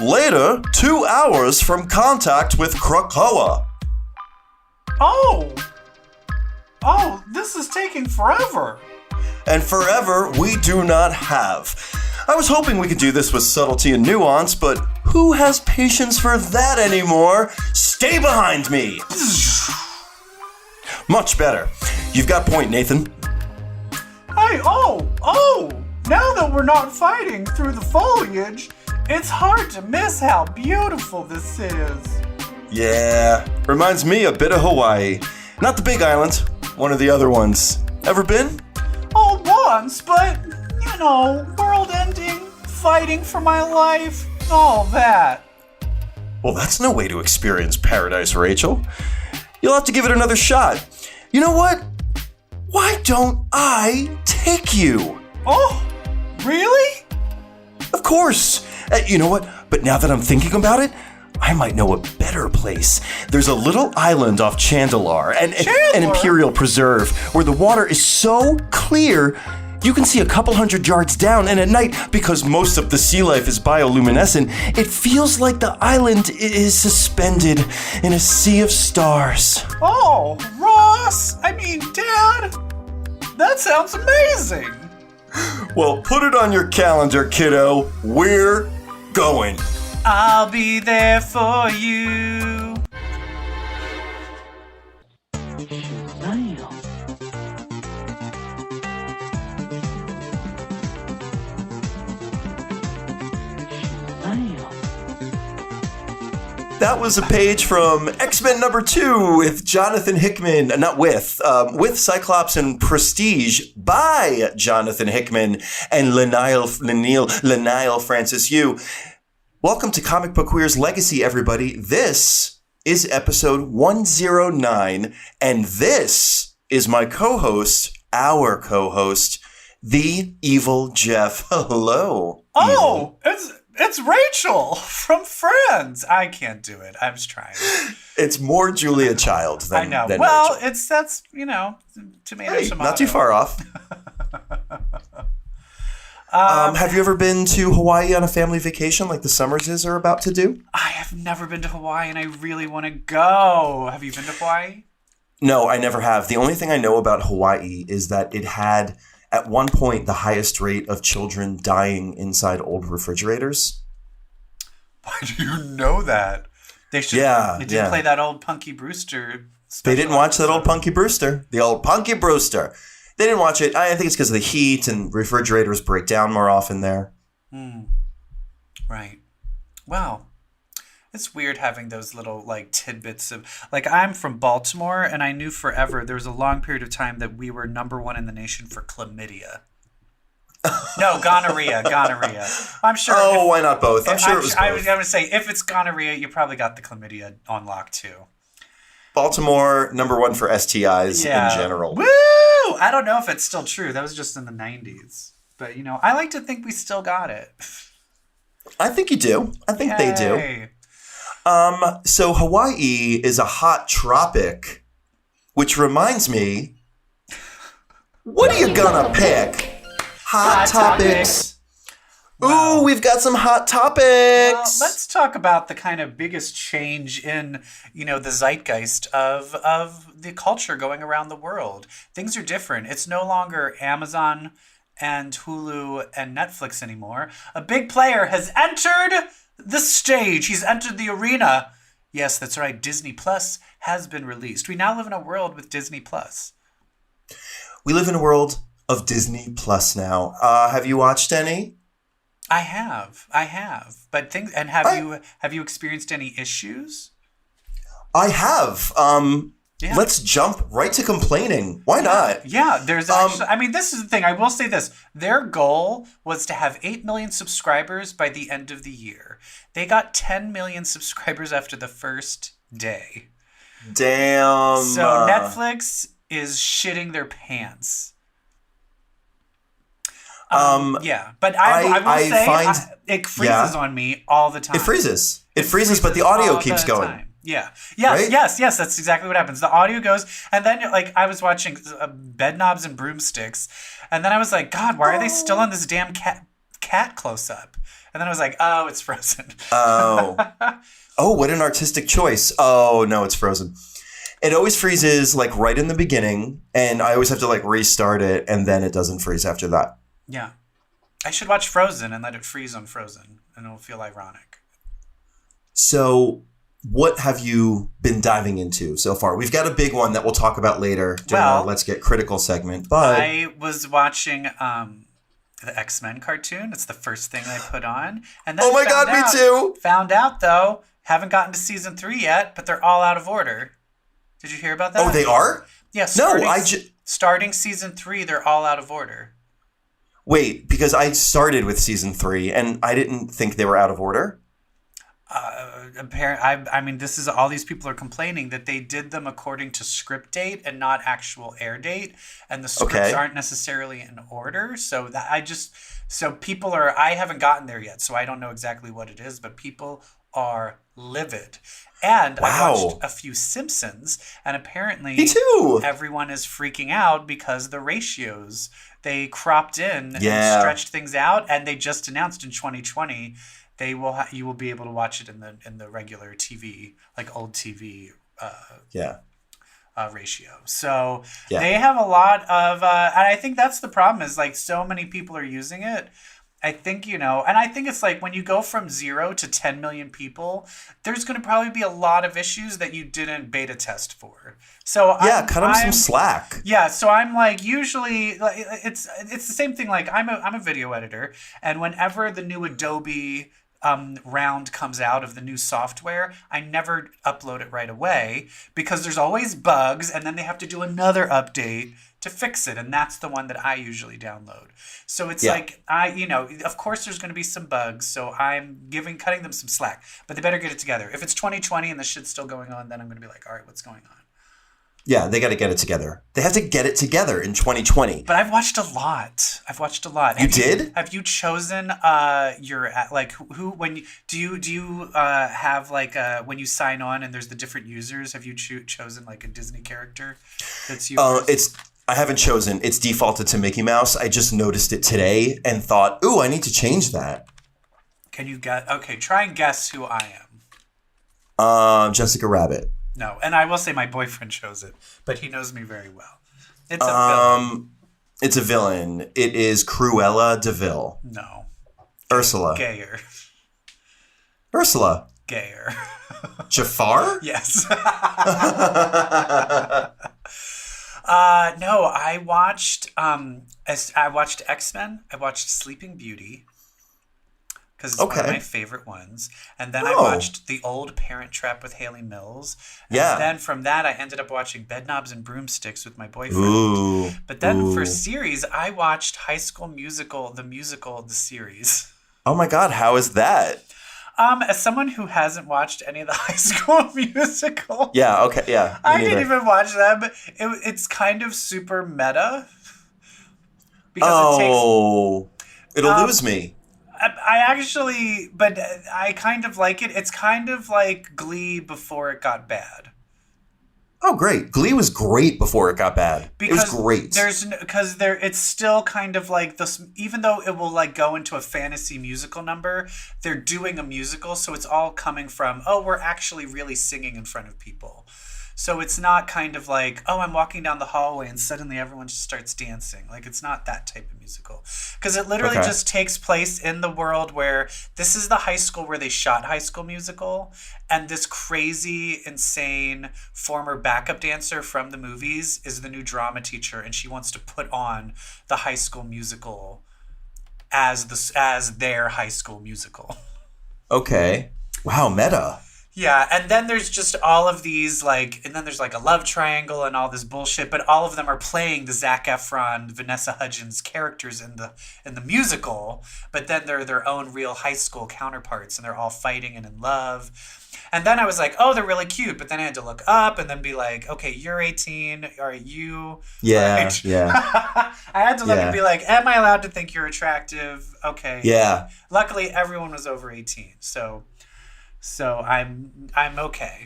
Later, 2 hours from contact with Krakoa. Oh, this is taking forever. And forever we do not have. I was hoping we could do this with subtlety and nuance, but who has patience for that anymore? Stay behind me! Much better. You've got point, Nathan. Hey, now that we're not fighting through the foliage, it's hard to miss how beautiful this is. Yeah, reminds me a bit of Hawaii. Not the big island, one of the other ones. Ever been? Oh, once, but, world ending, fighting for my life, all that. Well, that's no way to experience paradise, Rachel. You'll have to give it another shot. You know what? Why don't I take you? Oh, really? Of course. You know what? But now that I'm thinking about it, I might know a better place. There's a little island off Chandelar, an imperial preserve, where the water is so clear you can see a couple hundred yards down, and at night, because most of the sea life is bioluminescent, it feels like the island is suspended in a sea of stars. Oh, Ross! Dad! That sounds amazing! Well, put it on your calendar, kiddo. We're going. I'll be there for you. That was a page from X-Men #2 with Jonathan Hickman, with Cyclops and Prestige by Jonathan Hickman and Laniel Francis Yu. Welcome to Comic Book Queer's Legacy, everybody. This is episode 109, and this is my co-host, our co-host, the Evil Jeff. Hello. Oh, it's Rachel from Friends. I can't do it. I'm just trying. It's more Julia Child than I know. Than well, Rachel. that's tomato. Hey, not too far off. Have you ever been to Hawaii on a family vacation like the Summerses are about to do? I have never been to Hawaii, and I really want to go. Have you been to Hawaii? No, I never have. The only thing I know about Hawaii is that it had, at one point, the highest rate of children dying inside old refrigerators. Why do you know that? They should. Yeah, They didn't play that old Punky Brewster. They didn't watch that old Punky Brewster. The old Punky Brewster. They didn't watch it. I think it's because of the heat and refrigerators break down more often there. Right. Wow. It's weird having those little tidbits of I'm from Baltimore, and I knew forever there was a long period of time that we were #1 in the nation for chlamydia. No, gonorrhea. I'm sure. Oh, why not both? I'm sure it was both. I was going to say, if it's gonorrhea, you probably got the chlamydia on lock too. Baltimore, #1 for STIs in general. Woo! I don't know if it's still true. That was just in the 90s. But, I like to think we still got it. I think you do. I think they do. So Hawaii is a hot tropic, which reminds me, what are you gonna pick? Hot topics. Wow. Ooh, we've got some hot topics. Well, let's talk about the kind of biggest change in, the zeitgeist of the culture going around the world. Things are different. It's no longer Amazon and Hulu and Netflix anymore. A big player has entered the stage. He's entered the arena. Yes, that's right. Disney Plus has been released. We now live in a world with Disney Plus. We live in a world of Disney Plus now. Have you watched any? I have. But have you experienced any issues? I have. Yeah. Let's jump right to complaining. Why not? Yeah, there's actually, this is the thing. I will say this. Their goal was to have 8 million subscribers by the end of the year. They got 10 million subscribers after the first day. Damn. So Netflix is shitting their pants. Yeah, but I will say it freezes on me all the time. It freezes, but the audio keeps going. Time. Yeah. Yes, right? yes. That's exactly what happens. The audio goes, and then I was watching Bed Knobs and Broomsticks, and then I was like, God, why are they still on this damn cat close up? And then I was like, oh, it's Frozen. Oh. Oh, what an artistic choice. Oh, no, it's Frozen. It always freezes like right in the beginning, and I always have to like restart it, and then it doesn't freeze after that. Yeah. I should watch Frozen and let it freeze on Frozen, and it'll feel ironic. So what have you been diving into so far? We've got a big one that we'll talk about later during our Let's Get Critical segment. But I was watching the X-Men cartoon. It's the first thing I put on. And then oh my God, me too. Found out, though, haven't gotten to season 3 yet, but they're all out of order. Did you hear about that? Oh, they are? Yeah. Starting season 3, they're all out of order. Wait, because I started with season 3 and I didn't think they were out of order. I mean, this is all these people are complaining that they did them according to script date and not actual air date, and the scripts aren't necessarily in order. So people are. I haven't gotten there yet, so I don't know exactly what it is, but people are livid. And I watched a few Simpsons, and apparently me too. Everyone is freaking out because the ratios they cropped in and stretched things out, and they just announced in 2020. You will be able to watch it in the regular TV, like old TV ratio. So they have a lot of and I think that's the problem is like so many people are using it. I think, and I think it's like when you go from 0 to 10 million people, there's going to probably be a lot of issues that you didn't beta test for. So cut them some slack. Yeah, so I'm like usually it's the same thing. Like I'm a video editor, and whenever the new Adobe round comes out of the new software, I never upload it right away because there's always bugs, and then they have to do another update to fix it, and that's the one that I usually download. So it's like of course there's going to be some bugs, so I'm cutting them some slack, but they better get it together. If it's 2020 and the shit's still going on, then I'm going to be like, all right, what's going on? Yeah, they got to get it together. They have to get it together in 2020. But I've watched a lot. You did? Have you chosen your like who when you, do you have like when you sign on and there's the different users? Have you chosen like a Disney character that's yours? I haven't chosen. It's defaulted to Mickey Mouse. I just noticed it today and thought, ooh, I need to change that. Can you guess? Okay, try and guess who I am. Jessica Rabbit. No, and I will say my boyfriend chose it, but he knows me very well. It's a villain. It's a villain. It is Cruella de Vil. No. Ursula. Gayer. Ursula. Gayer. Jafar? Yes. No, I watched X-Men. I watched Sleeping Beauty. Because it's one of my favorite ones. And then I watched The Old Parent Trap with Haley Mills. And then from that, I ended up watching Bedknobs and Broomsticks with my boyfriend. Ooh. But then for series, I watched High School Musical, the series. Oh my God, how is that? As someone who hasn't watched any of the High School Musical. Yeah, okay, yeah. I didn't even watch them. It's kind of super meta. Because it'll lose me. But I kind of like it. It's kind of like Glee before it got bad. Oh, great. Glee was great before it got bad. It was great. It's still kind of like this, even though it will like go into a fantasy musical number, they're doing a musical. So it's all coming from, we're actually really singing in front of people. So it's not kind of like, I'm walking down the hallway and suddenly everyone just starts dancing. Like, it's not that type of musical. Because it literally just takes place in the world where this is the high school where they shot High School Musical. And this crazy, insane former backup dancer from the movies is the new drama teacher. And she wants to put on the High School Musical as their High School Musical. Okay. Wow, meta. Yeah, and then there's just all of these, and then there's a love triangle and all this bullshit, but all of them are playing the Zac Efron, Vanessa Hudgens characters in the musical, but then they're their own real high school counterparts, and they're all fighting and in love. And then I was like, they're really cute, but then I had to look up and then be like, okay, you're 18, are you? Yeah, right? yeah. I had to look and be like, am I allowed to think you're attractive? Okay. Yeah. Luckily, everyone was over 18, so I'm okay.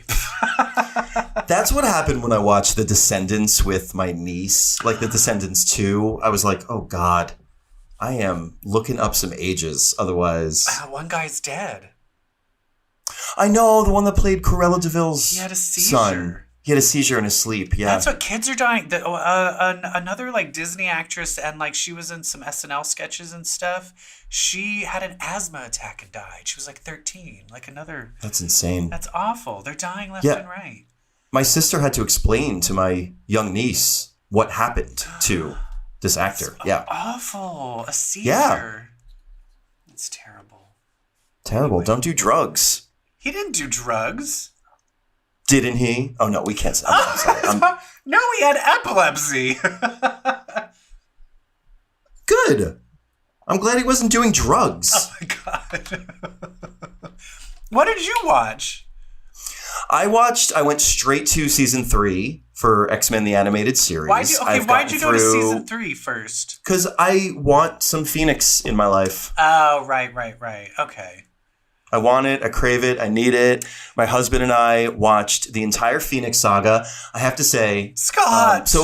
That's what happened when I watched The Descendants with my niece. Like The Descendants 2. I was like, oh God. I am looking up some ages. Otherwise, one guy's dead. I know the one that played Cruella DeVille's He had a seizure. son. He had a seizure in his sleep. Yeah, That's what kids are dying. Another like Disney actress, and like she was in some SNL sketches and stuff. She had an asthma attack and died. She was like 13. Like another. That's insane. That's awful. They're dying left and right. My sister had to explain to my young niece what happened to this actor. That's awful. A seizure. Yeah. That's terrible. Terrible. Anyway. Don't do drugs. He didn't do drugs. Didn't he? Oh, no, we can't. I'm sorry. No, he had epilepsy. Good. I'm glad he wasn't doing drugs. Oh, my God. What did you watch? I went straight to season 3 for X-Men the Animated Series. Why'd you go to season 3 first? Because I want some Phoenix in my life. Oh, right. Okay. I want it. I crave it. I need it. My husband and I watched the entire Phoenix saga. I have to say, Scott.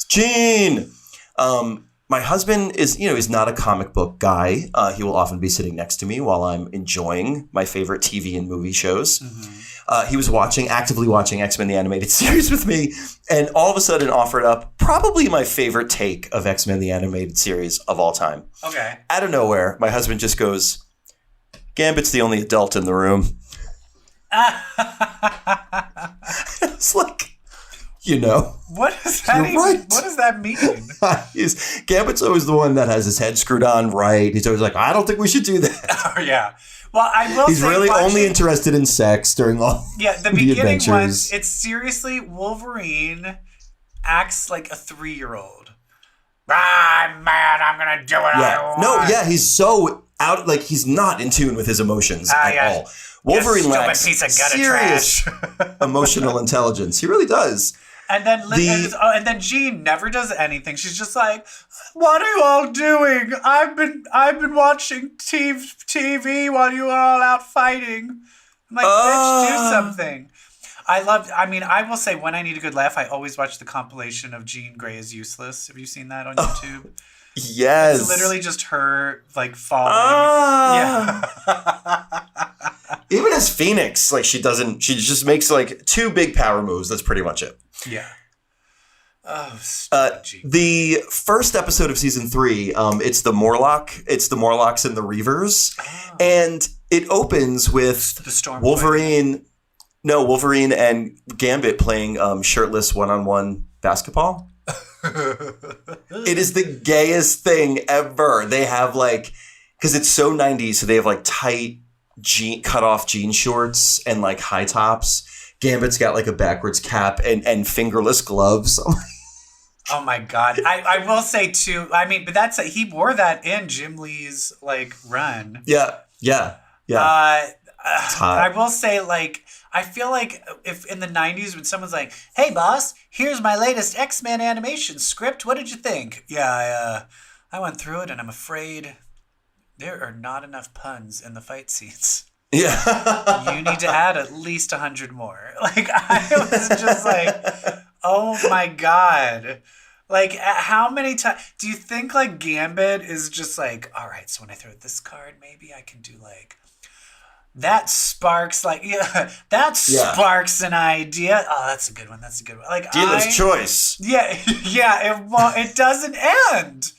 Gene. My husband is not a comic book guy. He will often be sitting next to me while I'm enjoying my favorite TV and movie shows. Mm-hmm. He was actively watching X-Men the Animated Series with me, and all of a sudden offered up probably my favorite take of X-Men the Animated Series of all time. Okay. Out of nowhere, my husband just goes, Gambit's the only adult in the room. It's like, What does that mean? Right. What does that mean? Gambit's always the one that has his head screwed on right. He's always like, I don't think we should do that. Oh, yeah. Well, I will He's say really only interested in sex during all the beginning adventures. one, it's seriously, Wolverine acts like a 3-year-old. I'm mad, I'm going to do what I want. No, yeah, he's so out, like he's not in tune with his emotions at all. Wolverine lacks piece of gutter serious emotional intelligence. He really does. And then Jean never does anything. She's just like, "What are you all doing? I've been watching TV while you are all out fighting." I'm like, "Bitch, do something." I will say, when I need a good laugh, I always watch the compilation of Jean Grey is Useless. Have you seen that on YouTube? Yes. It's literally just her like falling. Yeah. Even as Phoenix, like she just makes like 2 big power moves. That's pretty much it. Yeah. Oh, the first episode of season 3, it's the Morlocks and the Reavers, and it opens with the Wolverine and Gambit playing shirtless one-on-one basketball. It is the gayest thing ever. They have because it's so 90s, so they have tight cut off jean shorts and high tops. Gambit's got a backwards cap and fingerless gloves. Oh my God. I will say too, but he wore that in Jim Lee's run. Yeah. I will say I feel like if in the 90s when someone's like, "Hey boss, here's my latest X-Men animation script. What did you think?" Yeah, I went through it and I'm afraid there are not enough puns in the fight scenes. Yeah. You need to add at least 100 more. I was just oh my God. How many times do you think Gambit is just all right, so when I throw this card, maybe I can do that sparks sparks an idea. Oh, that's a good one. Dealer's choice. Yeah. It doesn't end.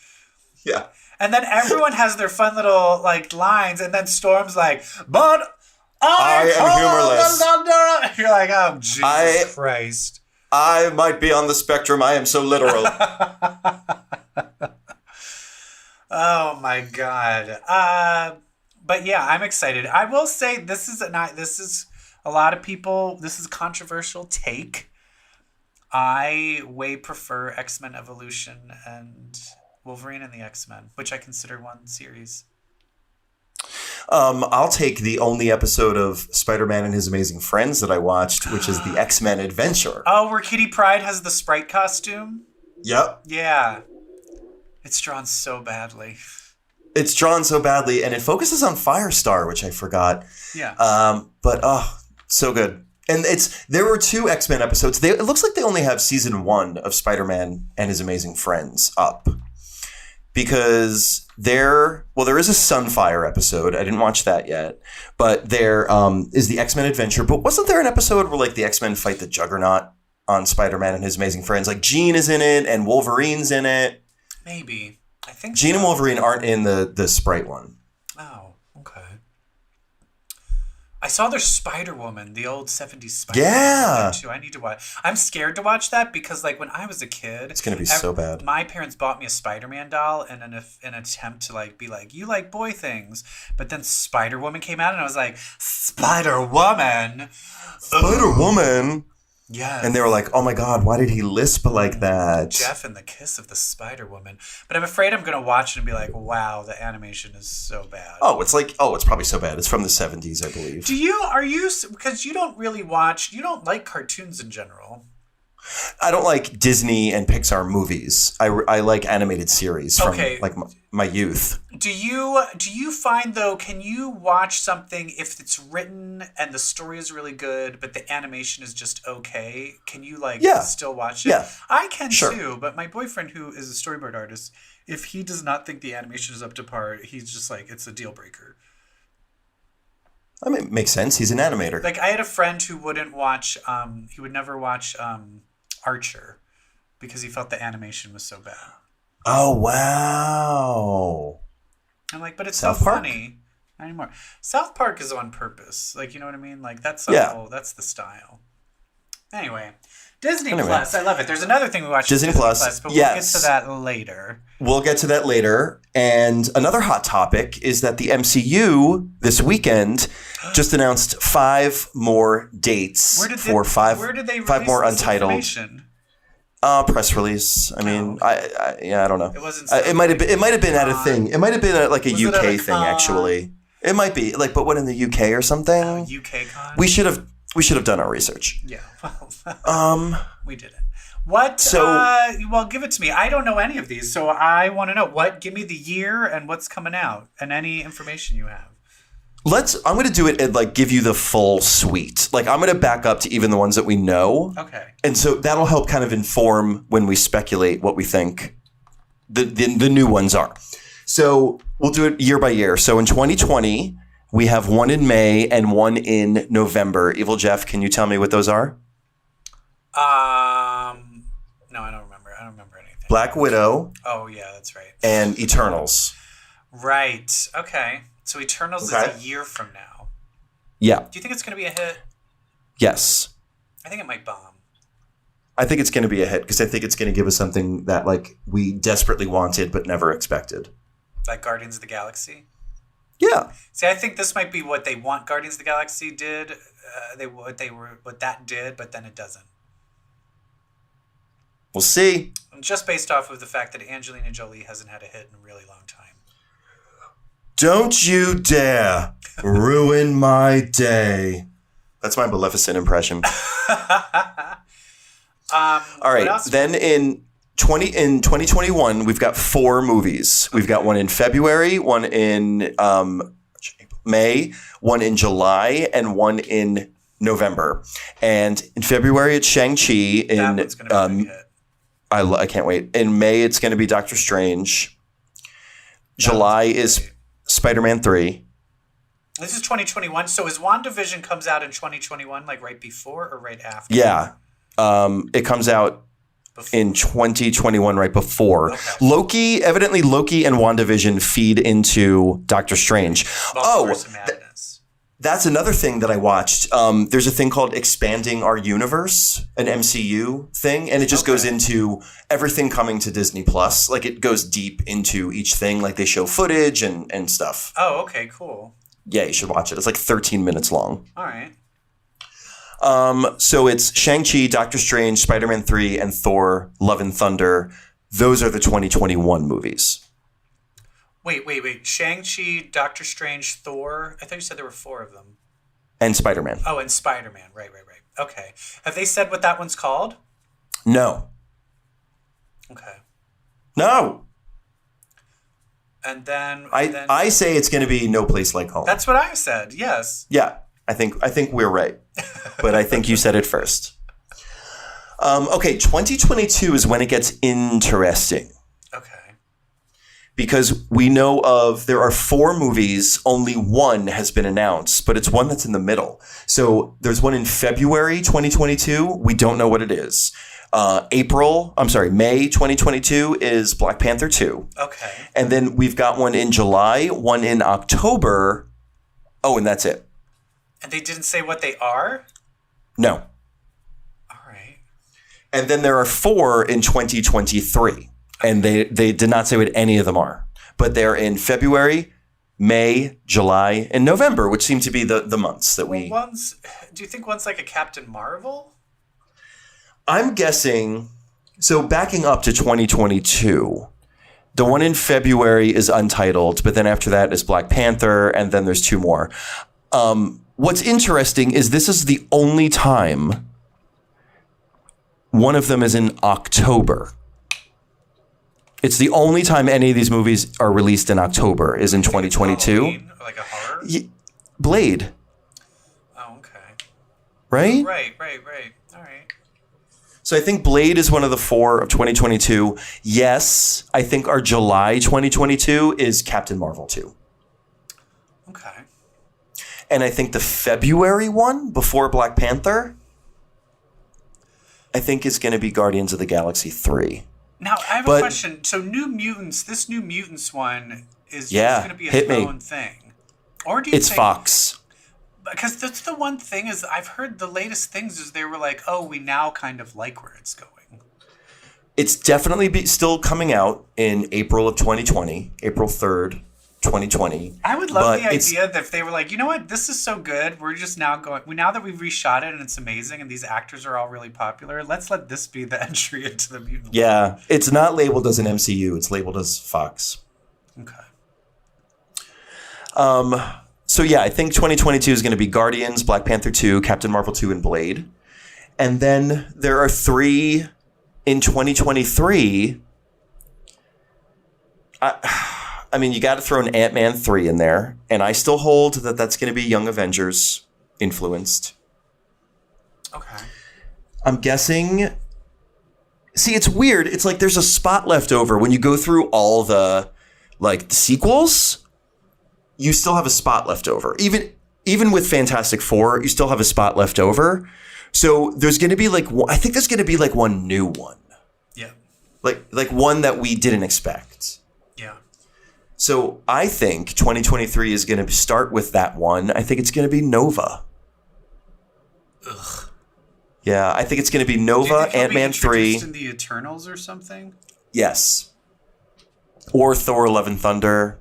Yeah. And then everyone has their fun little lines, and then Storm's but I am humorless. You're oh Jesus Christ. I might be on the spectrum. I am so literal. Oh my God. But yeah, I'm excited. I will say this is a lot of people. This is a controversial take. I way prefer X-Men Evolution and Wolverine and the X-Men, which I consider one series. I'll take the only episode of Spider-Man and His Amazing Friends that I watched, which is the X-Men Adventure. Oh, where Kitty Pryde has the Sprite costume? Yep. Yeah. It's drawn so badly. And it focuses on Firestar, which I forgot. Yeah. But so good. And there were 2 X-Men episodes. It looks like they only have season 1 of Spider-Man and His Amazing Friends up. Because there is a Sunfire episode. I didn't watch that yet. But there is the X-Men Adventure. But wasn't there an episode where like the X-Men fight the Juggernaut on Spider-Man and His Amazing Friends? Like Jean is in it and Wolverine's in it. Maybe. I think Jean so. and Wolverine aren't in the Sprite one. Oh, okay. I saw their Spider-Woman, the old 70s Spider-Woman. Yeah. Too. I need to watch. I'm scared to watch that because, like, when I was a kid, It's gonna be so bad. My parents bought me a Spider-Man doll in an attempt to like be like, you like boy things, but then Spider-Woman came out, and I was like, Spider-Woman, Spider-Woman. yeah. And they were like, oh my God, why did he lisp like that? Jeff and the Kiss of the Spider-Woman. But I'm afraid I'm going to watch it and be like, wow, the animation is so bad. It's probably so bad. It's from the 70s, I believe. Because you don't like cartoons in general. I don't like Disney and Pixar movies. I like animated series from like my youth. Do you find though, can you watch something if it's written and the story is really good, but the animation is just okay? Can you still watch it? Yeah. I can Sure. too, but my boyfriend who is a storyboard artist, if he does not think the animation is up to par, he's just like, it's a deal breaker. I mean, it makes sense. He's an animator. Like I had a friend who wouldn't watch, he would never watch Archer because he felt the animation was so bad. Oh, wow. I'm like, but it's South so Park? funny. Not anymore. South Park is on purpose. Like, you know what I mean? Like, that's that's the style. Anyway, Disney Plus. I love it. There's another thing we watched. Disney Plus, but yes. we'll get to that later. We'll get to that later. And another hot topic is that the MCU this weekend just announced 5 more dates for five more untitled press release. I mean, I don't know. It wasn't. It might have been at a thing. It might have been at like a UK thing actually. It might be like, but what in the UK or something? UK con. We should have done our research. Yeah. Well, we didn't. What? So, well, give it to me. I don't know any of these, so I want to know what. Give me the year and what's coming out, and any information you have. I'm going to do it and like give you the full suite. Like I'm going to back up to even the ones that we know. Okay. And so that'll help kind of inform when we speculate what we think the new ones are. So we'll do it year by year. So in 2020, we have one in May and one in November. Evil Jeff, can you tell me what those are? No, I don't remember. I don't remember anything. Black Widow. Oh yeah, that's right. And Eternals. Right. Okay. So Eternals is a year from now. Yeah. Do you think it's going to be a hit? Yes. I think it might bomb. I think it's going to be a hit because I think it's going to give us something that like we desperately wanted but never expected. Like Guardians of the Galaxy? Yeah. See, I think this might be what they want Guardians of the Galaxy did. What that did, but then it doesn't. We'll see. Just based off of the fact that Angelina Jolie hasn't had a hit in a really long time. Don't you dare ruin my day. That's my Maleficent impression. All right. Then in 2021, we've got 4 movies. We've got one in February, one in May, one in July, and one in November. And in February, it's Shang-Chi. That one's going to be a big hit. I can't wait. In May, it's going to be Doctor Strange. July is Spider-Man 3. This is 2021. So is WandaVision comes out in 2021, like right before or right after? Yeah. It comes out in 2021, right before. Okay. Evidently Loki and WandaVision feed into Doctor Strange. Multiverse of Madness. That's another thing that I watched. There's a thing called Expanding Our Universe, an MCU thing, and it just goes into everything coming to Disney Plus. Like it goes deep into each thing. Like they show footage and stuff. Oh, okay, cool. Yeah, you should watch it. It's like 13 minutes long. All right. So it's Shang-Chi, Doctor Strange, Spider-Man 3, and Thor, Love and Thunder. Those are the 2021 movies. Wait. Shang-Chi, Doctor Strange, Thor. I thought you said there were 4 of them. And Spider-Man. Oh, and Spider-Man. Right. Okay. Have they said what that one's called? No. Okay. No. And then I say it's going to be No Place Like Home. That's what I said. Yes. Yeah. I think we're right. But I think you said it first. Okay, 2022 is when it gets interesting. Okay. because we know there are 4 movies, only one has been announced, but it's one that's in the middle. So there's one in February 2022. We don't know what it is. May 2022 is Black Panther 2. Okay. And then we've got one in July, one in October. Oh, and that's it. And they didn't say what they are? No. All right. And then there are 4 in 2023. And they did not say what any of them are. But they're in February, May, July, and November, which seem to be the months that we... Do you think one's like a Captain Marvel? I'm guessing... So backing up to 2022, the one in February is untitled, but then after that is Black Panther, and then there's 2 more. What's interesting is this is the only time one of them is in October. It's the only time any of these movies are released in October is in 2022. Halloween, like a horror? Blade. Oh, okay. Right? Right. All right. So I think Blade is one of the 4 of 2022. Yes, I think our July 2022 is Captain Marvel 2. Okay. And I think the February one before Black Panther, I think is going to be Guardians of the Galaxy 3. Now, I have a question. So this New Mutants one is going to be its own thing. Or do you think... It's Fox. Because that's the one thing is I've heard the latest things is they were like, oh, we now kind of like where it's going. It's definitely still coming out in April of 2020, April 3rd, 2020. I would love the idea that if they were like, you know what, this is so good, we're just now now that we've reshot it and it's amazing and these actors are all really popular, let's let this be the entry into the mutant world. It's not labeled as an MCU, it's labeled as Fox. Okay. So I think 2022 is going to be Guardians, Black Panther 2, Captain Marvel 2, and Blade. And then there are 3 in 2023. I mean, you got to throw an Ant-Man 3 in there. And I still hold that that's going to be Young Avengers influenced. Okay. I'm guessing... See, it's weird. It's like there's a spot left over. When you go through all the sequels, you still have a spot left over. Even with Fantastic Four, you still have a spot left over. So there's going to be I think there's going to be one new one. Yeah. Like one that we didn't expect. Yeah. So I think 2023 is going to start with that one. I think it's going to be Nova. Ugh. Yeah, I think it's going to be Nova, Ant-Man 3. In the Eternals or something? Yes. Or Thor: Love and Thunder.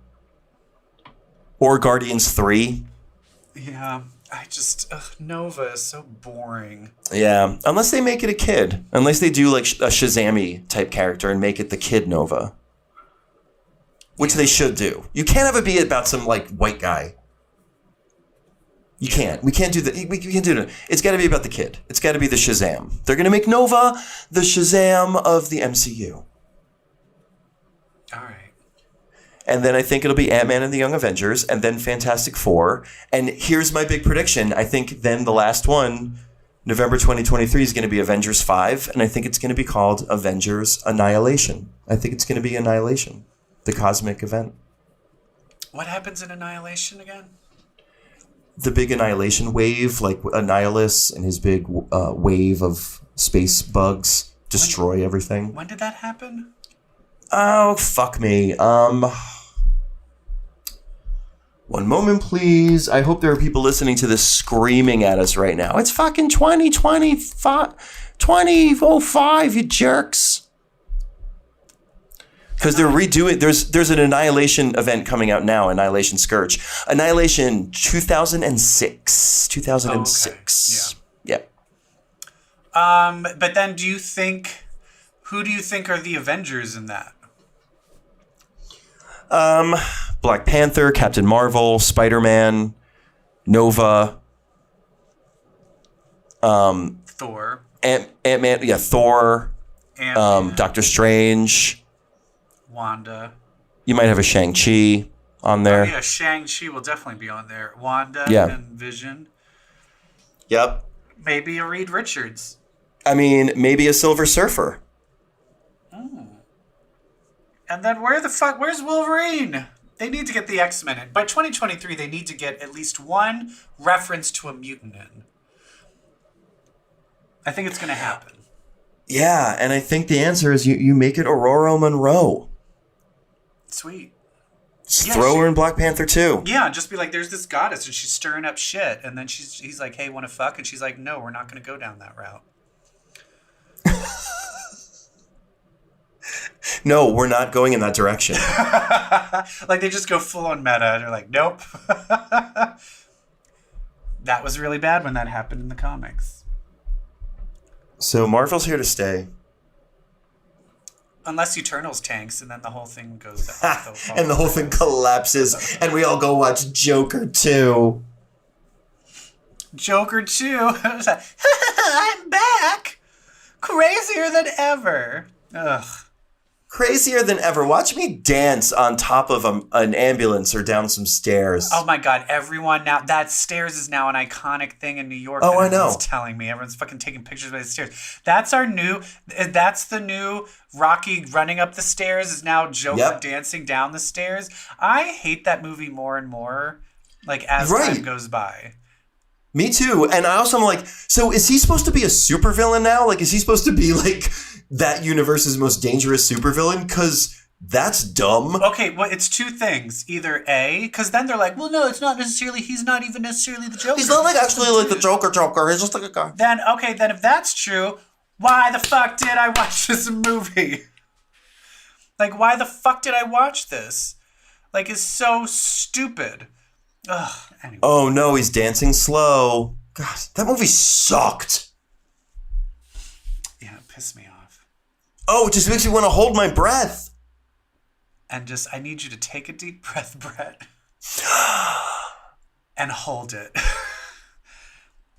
Or Guardians 3. Yeah, Nova is so boring. Yeah, unless they make it a kid. Unless they do a Shazam-y type character and make it the kid Nova. Which they should do. You can't have it be about some white guy. You can't. We can't do that. We can't do that. It's got to be about the kid. It's got to be the Shazam. They're going to make Nova the Shazam of the MCU. All right. And then I think it'll be Ant-Man and the Young Avengers, and then Fantastic Four. And here's my big prediction. I think then the last one, November 2023, is going to be Avengers 5, and I think it's going to be called Avengers Annihilation. I think it's going to be Annihilation, the cosmic event. What happens in Annihilation again? The big annihilation wave, Annihilus and his big wave of space bugs destroy everything. When did that happen? Oh, fuck me. One moment, please. I hope there are people listening to this screaming at us right now. It's fucking 2005, you jerks. Because they're redoing, there's an Annihilation event coming out now, Annihilation Scourge. Annihilation 2006. 2006. Oh, okay. Yeah. But then who do you think are the Avengers in that? Black Panther, Captain Marvel, Spider-Man, Nova. Thor. Ant-Man, Thor. Ant-Man. Doctor Strange. Wanda. You might have a Shang-Chi on there. Oh, yeah, Shang-Chi will definitely be on there. Wanda and Vision. Yep. Maybe a Reed Richards. I mean, maybe a Silver Surfer. And then where's Wolverine? They need to get the X-Men in. By 2023, they need to get at least one reference to a mutant in. I think it's going to happen. Yeah, and I think the answer is you make it Aurora Monroe. Sweet. Throw her in Black Panther 2. Yeah, just be like, there's this goddess and she's stirring up shit. And then he's like, hey, want to fuck? And she's like, no, we're not going to go down that route. No, we're not going in that direction. Like they just go full on meta and they're like, nope. That was really bad when that happened in the comics. So Marvel's here to stay. Unless Eternals tanks and then the whole thing goes down. And the whole thing collapses and we all go watch Joker 2. Joker 2. I'm back. Crazier than ever. Ugh. Crazier than ever. Watch me dance on top of an ambulance or down some stairs. Oh my God! Everyone now that stairs is now an iconic thing in New York. Oh, I know. Everyone's telling me everyone's fucking taking pictures by the stairs. That's the new Rocky running up the stairs is now Joker dancing down the stairs. I hate that movie more and more. Like as time goes by. Me too. And I also am like, so is he supposed to be a supervillain now? Like, is he supposed to be like that universe's most dangerous supervillain? Because that's dumb. Okay, well, it's two things. Either A, because then they're like, well, no, it's not necessarily, he's not even necessarily the Joker. He's not like actually like the Joker. He's just like a guy. Then if that's true, why the fuck did I watch this movie? Like, why the fuck did I watch this? Like, it's so stupid. Ugh, anyway. Oh no, he's dancing slow. God, that movie sucked. Yeah, it pissed me off. Oh, it just makes me want to hold my breath. And I need you to take a deep breath, Brett. And hold it.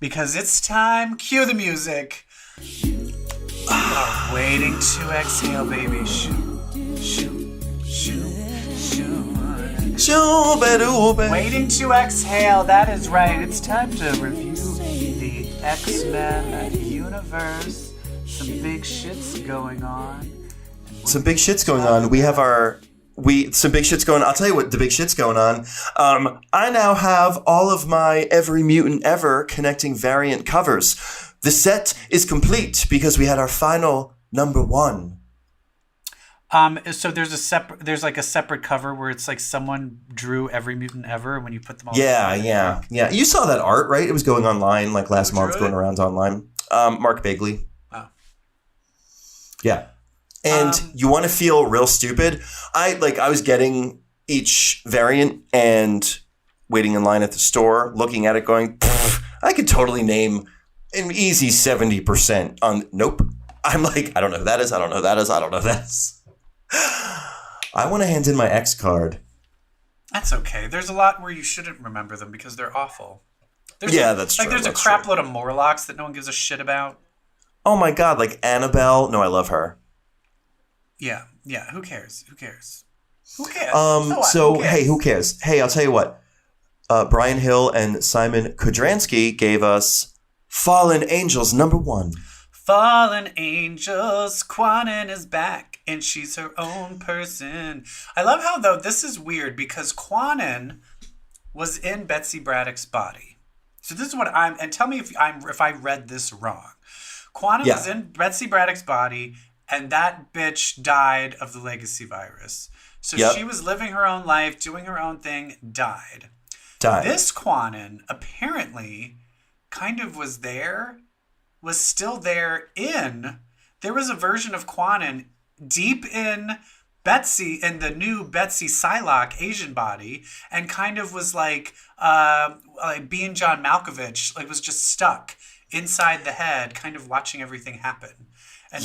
Because it's time. Cue the music. You are waiting to exhale, baby. Shoot, shoot, shoot, shoot. Waiting to exhale, that is right. It's time to review the X-Men universe. Some big shit's going on. Some big shit's going on. We have some big shit's going on. I'll tell you what the big shit's going on. I now have all of my Every Mutant Ever connecting variant covers. The set is complete because we had our final number 1. So there's a separate cover where it's like someone drew Every Mutant Ever when you put them all. Yeah. You saw that art, right? It was going online like last month, going around online. Mark Bagley. Oh. Yeah. And you want to feel real stupid? I was getting each variant and waiting in line at the store, looking at it, going, I could totally name an easy 70% on. Nope. I'm like, I don't know who that is. I don't know who that is. I don't know who that is. I want to hand in my X card. That's okay. There's a lot where you shouldn't remember them because they're awful. That's true. There's a crap load of Morlocks that no one gives a shit about. Oh my God, like Annabelle. No, I love her. Yeah. Who cares? Who cares? Hey, who cares? Hey, I'll tell you what. Brian Hill and Simon Kudransky gave us Fallen Angels number 1. Fallen Angels, Quanon is back, and she's her own person. I love how, though, this is weird, because Quanon was in Betsy Braddock's body. So this is what and tell me if I read this wrong. Quanon was in Betsy Braddock's body, and that bitch died of the legacy virus. So she was living her own life, doing her own thing, died. This Quanon apparently kind of was still there there was a version of Quanon deep in Betsy, in the new Betsy Psylocke Asian body, and kind of was like being John Malkovich, like was just stuck inside the head, kind of watching everything happen. And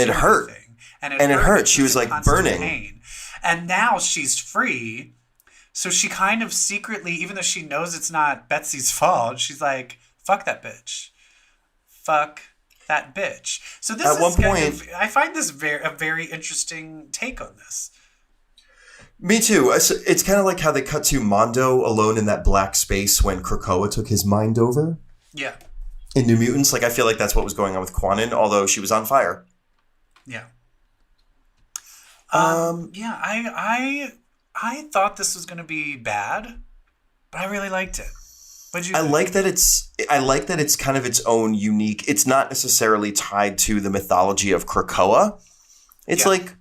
it hurt. And it hurt. She was like burning. Pain. And now she's free. So she kind of secretly, even though she knows it's not Betsy's fault, she's like, fuck that bitch. Fuck that bitch. So this at one point, I find this a very interesting take on this. Me too. It's kind of like how they cut to Mondo alone in that black space when Krakoa took his mind over. Yeah. In New Mutants, I feel like that's what was going on with Quanon, although she was on fire. Yeah. Yeah, I thought this was going to be bad, but I really liked it. What'd you I think? like that it's kind of its own unique. It's not necessarily tied to the mythology of Krakoa. It's like,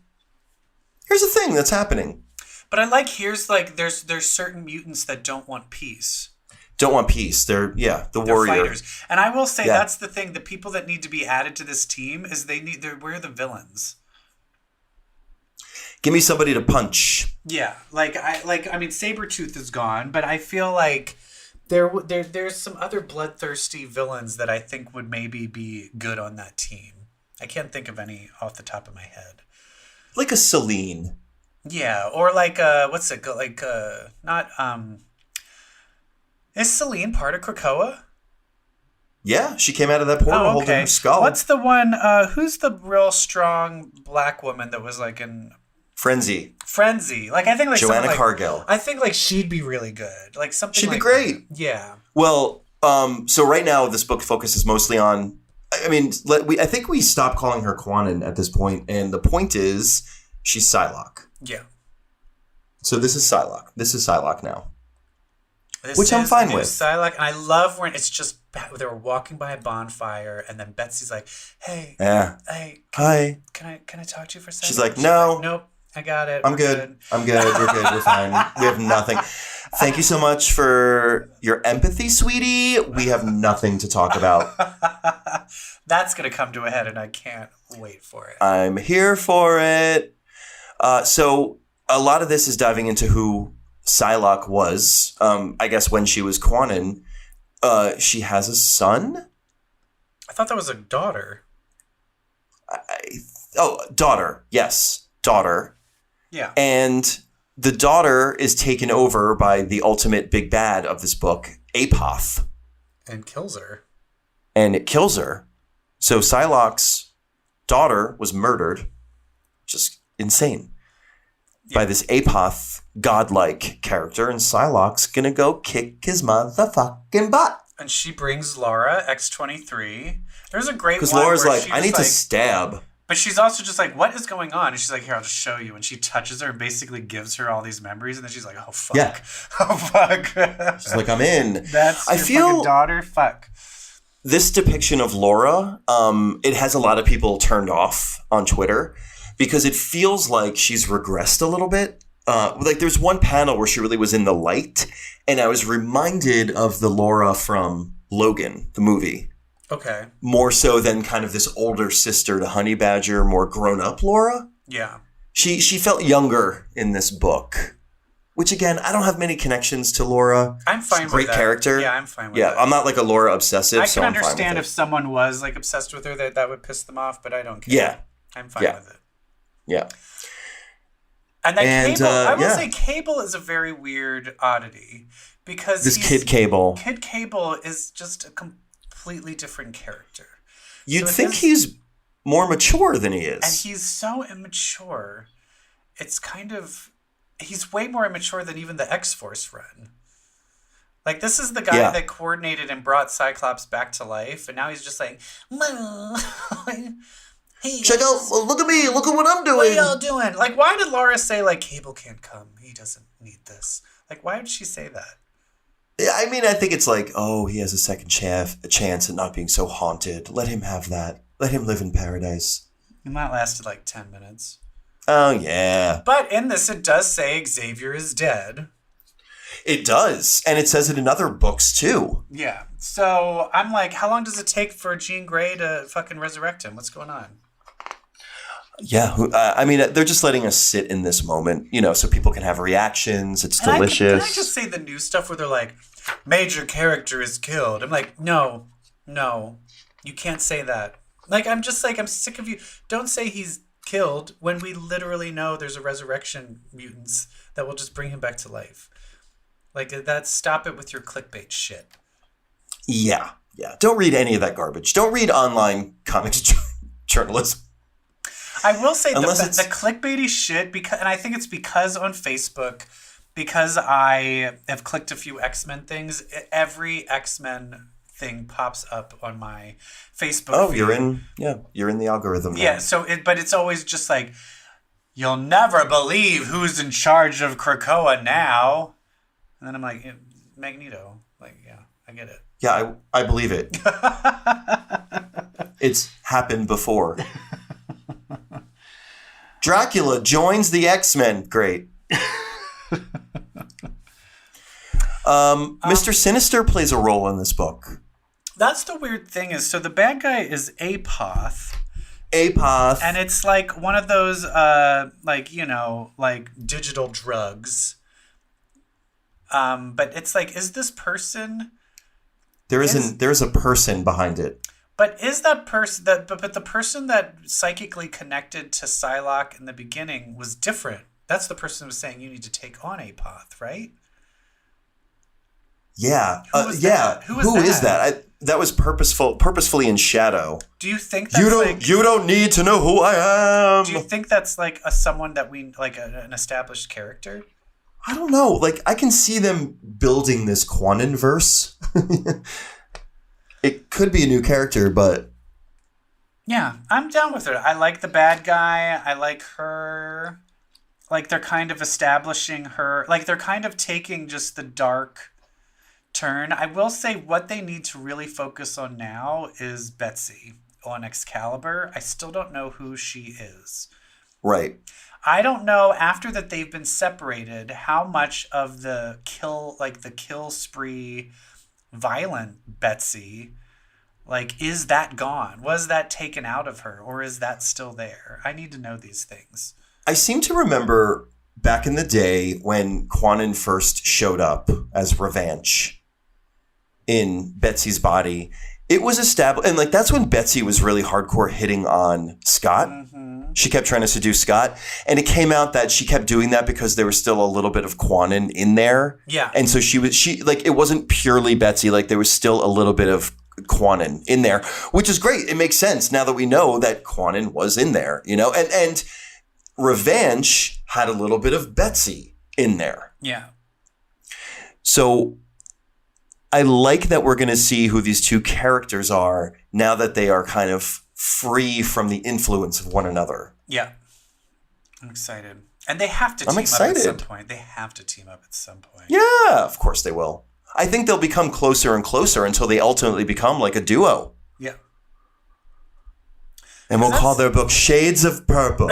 here's a thing that's happening. But I like there's certain mutants that don't want peace. Don't want peace. They're warrior fighters. And I will say that's the thing. The people that need to be added to this team is we're the villains. Give me somebody to punch. Yeah, I mean, Sabretooth is gone, but I feel like there's some other bloodthirsty villains that I think would maybe be good on that team. I can't think of any off the top of my head. Like a Selene. Yeah, or what's it is Selene part of Krakoa? Yeah, she came out of that portal holding her skull. What's the one? Who's the real strong black woman that was like in Frenzy? Like I think like Joanna Cargill. I think like she'd be really good. Like something. She'd like be great. That. Yeah. Well, so right now this book focuses mostly on. I mean, I think we stopped calling her Quanon at this point, and the point is she's Psylocke. Yeah. So this is Psylocke. This is Psylocke now. Which I'm fine with. Psylocke, and I love when it's just they were walking by a bonfire, and then Betsy's like, "Hey, hey, hi, can I talk to you for a second?" She's like, "No, nope, I got it. I'm good. I'm good. We're good. We're fine. We have nothing. Thank you so much for your empathy, sweetie. We have nothing to talk about." That's gonna come to a head, and I can't wait for it. I'm here for it. So a lot of this is diving into who Psylocke was. I guess when she was Quanon, she has a son. I thought that was a daughter. Daughter. Yes, daughter. Yeah. And the daughter is taken over by the ultimate big bad of this book, Apoth. And kills her. And it kills her. So Psylocke's daughter was murdered. Just insane. By this Apoth godlike character, and Psylocke's gonna go kick his motherfucking butt. And she brings Laura, X-23. There's a great one because Laura's where like, I need to stab. But she's also just like, what is going on? And she's like, here, I'll just show you. And she touches her and basically gives her all these memories. And then she's like, oh, fuck. Yeah. Oh, fuck. She's like, I'm in. That's your fucking daughter? Fuck. This depiction of Laura, it has a lot of people turned off on Twitter because it feels like she's regressed a little bit. Like there's one panel where she really was in the light, and I was reminded of the Laura from Logan, the movie. Okay. More so than kind of this older sister to Honey Badger, more grown-up Laura. Yeah. She felt younger in this book, which again, I don't have many connections to Laura. I'm fine with that. Great character. Yeah, I'm fine with that. Yeah, I'm not like a Laura obsessive. I can understand if someone was like obsessed with her that would piss them off, but I don't care. Yeah. I'm fine with it. Yeah. And then Cable, I will say Cable is a very weird oddity because Kid Cable. Kid Cable is just a completely different character. You'd think he's more mature than he is. And he's so immature. It's kind of... He's way more immature than even the X-Force run. Like, this is the guy that coordinated and brought Cyclops back to life, and now he's just like... Hey, check out, look at me, look at what I'm doing. What are y'all doing? Like, why did Laura say, like, Cable can't come? He doesn't need this. Like, why would she say that? I mean, I think it's like, oh, he has a second chance at not being so haunted. Let him have that. Let him live in paradise. And that lasted like 10 minutes. Oh, yeah. But in this, it does say Xavier is dead. It does. And it says it in other books, too. Yeah. So I'm like, how long does it take for Jean Grey to fucking resurrect him? What's going on? Yeah, I mean, they're just letting us sit in this moment, so people can have reactions. It's delicious. Can I just say the new stuff where they're like, major character is killed? I'm like, no, you can't say that. Like, I'm just like, I'm sick of you. Don't say he's killed when we literally know there's a resurrection mutants that will just bring him back to life. Like, stop it with your clickbait shit. Yeah. Don't read any of that garbage. Don't read online comics journalism. I will say the clickbaity shit, and I think it's because on Facebook, because I have clicked a few X-Men things, every X-Men thing pops up on my Facebook feed. You're in the algorithm now. Yeah, but it's always just like, you'll never believe who's in charge of Krakoa now. And then I'm like, Magneto. Like, yeah, I get it. Yeah, I believe it. It's happened before. Dracula joins the X-Men. Great. Mr. Sinister plays a role in this book. That's the weird thing is, so the bad guy is Apoth. Apoth. And it's like one of those, like digital drugs. But it's like, is this person... There's a person behind it. But is that person but the person that psychically connected to Psylocke in the beginning was different? That's the person who was saying you need to take on Apoth, right? Yeah. Who was yeah. that? Who is that? That was purposefully in shadow. Do you think that's you don't need to know who I am? Do you think that's like someone that we like an established character? I don't know. Like, I can see them building this Quanon-verse. It could be a new character, but... Yeah, I'm down with it. I like the bad guy. I like her. Like, they're kind of establishing her. Like, they're kind of taking just the dark turn. I will say what they need to really focus on now is Betsy on Excalibur. I still don't know who she is. Right. I don't know, after that they've been separated, how much of the kill spree violent Betsy, like, is that gone? Was that taken out of her, or is that still there? I need to know these things. I seem to remember back in the day when Quanon first showed up as Revenge in Betsy's body, it was established, and like that's when Betsy was really hardcore hitting on Scott. Mm-hmm. She kept trying to seduce Scott, and it came out that she kept doing that because there was still a little bit of Quanon in there. Yeah. And so she like, it wasn't purely Betsy, like there was still a little bit of Quanon in there, which is great. It makes sense now that we know that Quanon was in there, you know, and Revenge had a little bit of Betsy in there. Yeah. So I like that we're going to see who these two characters are now that they are kind of free from the influence of one another. Yeah. I'm excited. And they have to team up at some point. They have to team up at some point. Yeah, of course they will. I think they'll become closer and closer until they ultimately become like a duo. Yeah. And we'll call their book Shades of Purple.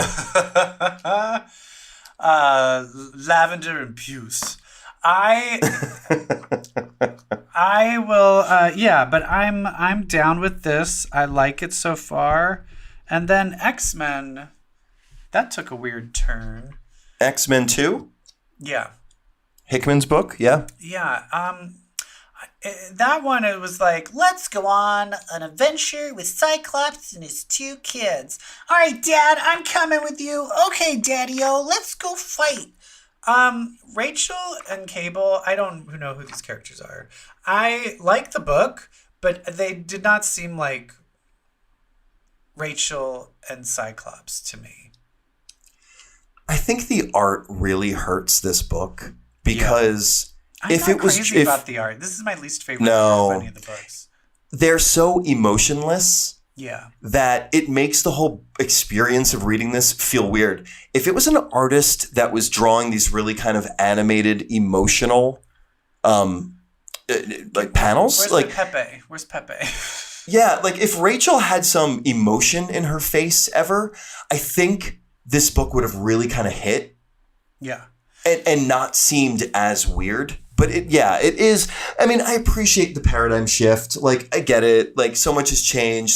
Lavender and Puce. I will, but I'm down with this. I like it so far. And then X-Men, that took a weird turn. X-Men 2? Yeah. Hickman's book, yeah. Yeah, that one, it was like, let's go on an adventure with Cyclops and his two kids. All right, Dad, I'm coming with you. Okay, Daddy-o, let's go fight. Rachel and Cable, I don't know who these characters are. I like the book, but they did not seem like Rachel and Cyclops to me. I think the art really hurts this book because I'm not crazy about the art. This is my least favorite part of any of the books. They're so emotionless. Yeah. That it makes the whole experience of reading this feel weird. If it was an artist that was drawing these really kind of animated, emotional, like panels, Where's Pepe? Yeah, like if Rachel had some emotion in her face ever, I think this book would have really kind of hit. Yeah. And not seemed as weird. But it is. I mean, I appreciate the paradigm shift. Like, I get it. Like, so much has changed.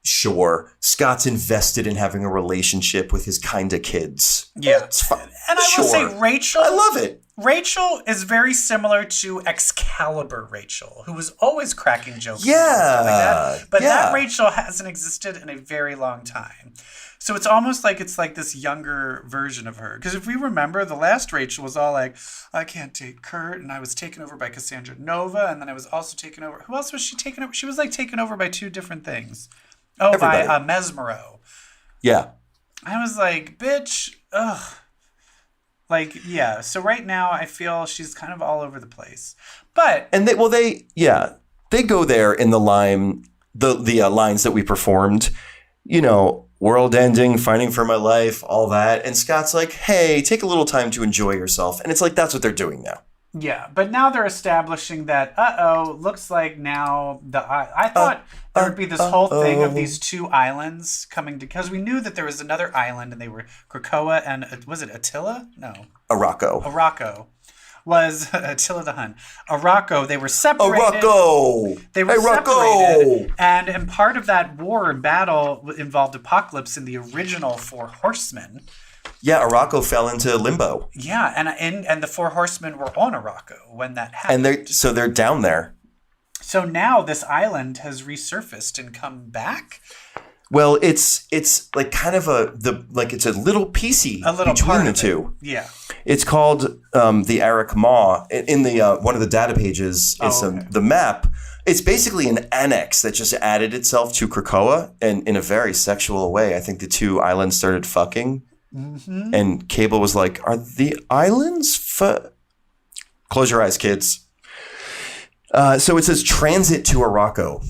Scott's invested in having a relationship with his kind of kids. Yeah. It's fine. And I will say Rachel. I love it. Rachel is very similar to Excalibur Rachel, who was always cracking jokes. Yeah. And stuff like that. But that Rachel hasn't existed in a very long time. So it's almost like it's like this younger version of her. Because if we remember, the last Rachel was all like, I can't take Kurt, and I was taken over by Cassandra Nova, and then I was also taken over. Who else was she taken over? She was like taken over by two different things. Oh, everybody. By Mesmero. Yeah. I was like, bitch, ugh. Like, yeah. So right now I feel she's kind of all over the place. But they go there in the line, the lines that we performed. You know, world ending, fighting for my life, all that. And Scott's like, hey, take a little time to enjoy yourself. And it's like, that's what they're doing now. Yeah, but now they're establishing that, looks like now I thought there would be this whole thing of these two islands coming to, because we knew that there was another island and they were Krakoa and, was it Attila? No. Araco. Was Attila the Hun. Araco, they were separated. Araco! They were separated. And part of that war and battle involved Apocalypse in the original Four Horsemen. Yeah, Araco fell into limbo. Yeah, and the Four Horsemen were on Araco when that happened. And they're down there. So now this island has resurfaced and come back. Well, it's like kind of it's a little piecey between the two. Yeah. It's called the Arak Maw. In the one of the data pages, it's the map. It's basically an annex that just added itself to Krakoa, and in a very sexual way. I think the two islands started fucking. Mm-hmm. And Cable was like, are the islands Close your eyes, kids. So it says transit to Araco.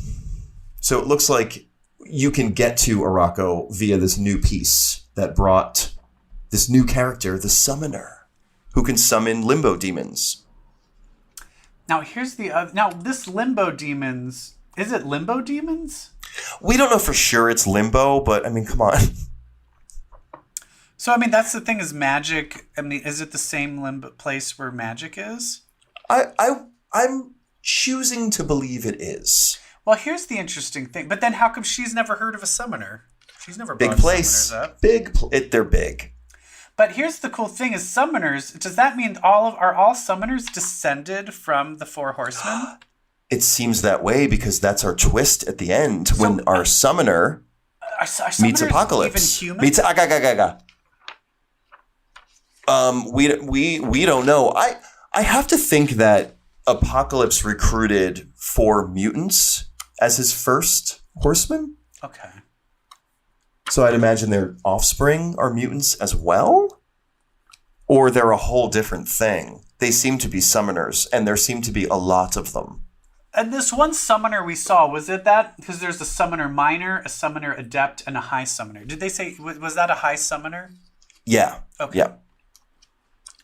So it looks like you can get to Araco via this new piece that brought this new character, the Summoner, who can summon limbo demons. Now here's this limbo demons, is it limbo demons? We don't know for sure it's limbo, but I mean, come on. So, I mean, that's the thing is magic. I mean, is it the same limbo place where magic is? I'm choosing to believe it is. Well, here's the interesting thing. But then how come she's never heard of a summoner? She's never brought big place. Summoners up. They're big. But here's the cool thing is summoners, does that mean are all summoners descended from the Four Horsemen? It seems that way because that's our twist at the end when our summoner meets Apocalypse. Even meets Aga. We don't know. I have to think that Apocalypse recruited 4 mutants as his first horseman. Okay. So I'd imagine their offspring are mutants as well? Or they're a whole different thing. They seem to be summoners, and there seem to be a lot of them. And this one summoner we saw, was it that? Because there's a summoner minor, a summoner adept, and a high summoner. Did they say, was that a high summoner? Yeah. Okay. Yeah.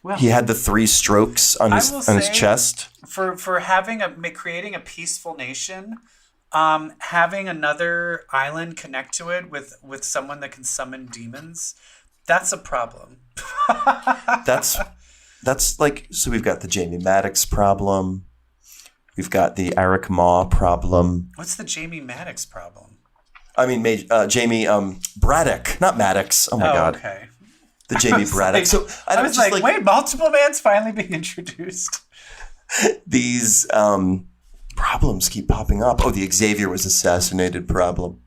Well, he had the 3 strokes on his chest. For creating a peaceful nation, having another island connect to it with someone that can summon demons, that's a problem. that's like, so we've got the Jamie Maddox problem. We've got the Arak Maw problem. What's the Jamie Maddox problem? I mean, Jamie Braddock, not Maddox. Oh my God. Okay. The Jamie Braddock. So I was like, wait, multiple man's finally being introduced. These problems keep popping up. Oh, the Xavier was assassinated problem.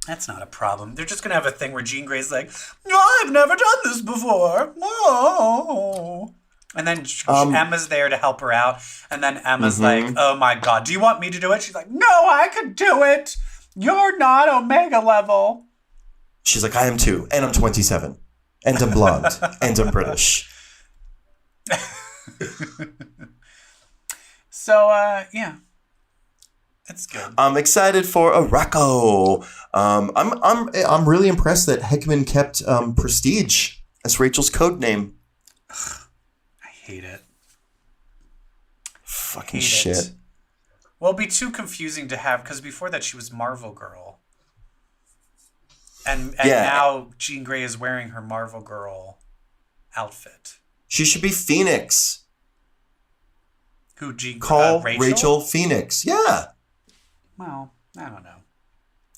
That's not a problem. They're just going to have a thing where Jean Grey's like, no, I've never done this before. Oh. And then Emma's there to help her out. And then Emma's like, oh my God, do you want me to do it? She's like, no, I could do it. You're not Omega level. She's like, I am too. And I'm 27. And I'm blonde. And I'm British. So, yeah. It's good. I'm excited for Araco. I'm really impressed that Hickman kept Prestige as Rachel's code name. I hate it. Fucking shit. Well, it'd be too confusing to have because before that she was Marvel Girl, and now Jean Grey is wearing her Marvel Girl outfit. She should be Phoenix. Who Call Rachel Phoenix? Yeah. Well, I don't know.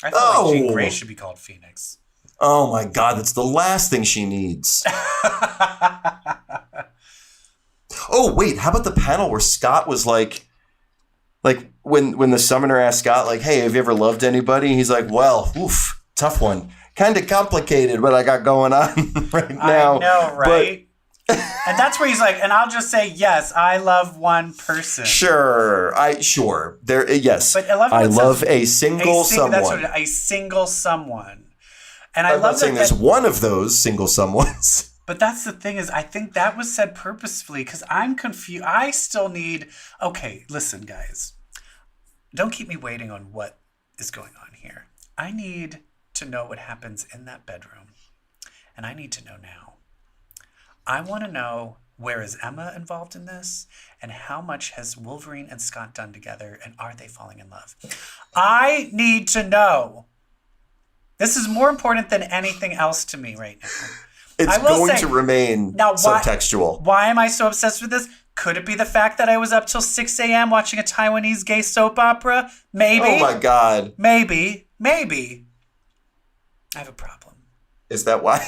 I thought Jean Grey should be called Phoenix. Oh my God, that's the last thing she needs. Oh wait, how about the panel where Scott was like when the summoner asked Scott, like, hey, have you ever loved anybody? He's like, well, oof, tough one. Kind of complicated what I got going on right now. I know, right? And that's where he's like, and I'll just say, yes, I love one person. Sure. There, yes. But I love a single someone. That's what a single someone. And I'm not saying there's one of those single someones. But that's the thing is, I think that was said purposefully because I'm confused. I still need. Okay, listen, guys. Don't keep me waiting on what is going on here. I need to know what happens in that bedroom. And I need to know now. I want to know, where is Emma involved in this? And how much has Wolverine and Scott done together? And are they falling in love? I need to know. This is more important than anything else to me right now. It's going to remain subtextual. Why am I so obsessed with this? Could it be the fact that I was up till 6 a.m. watching a Taiwanese gay soap opera? Maybe. Oh my God. Maybe. I have a problem. Is that why?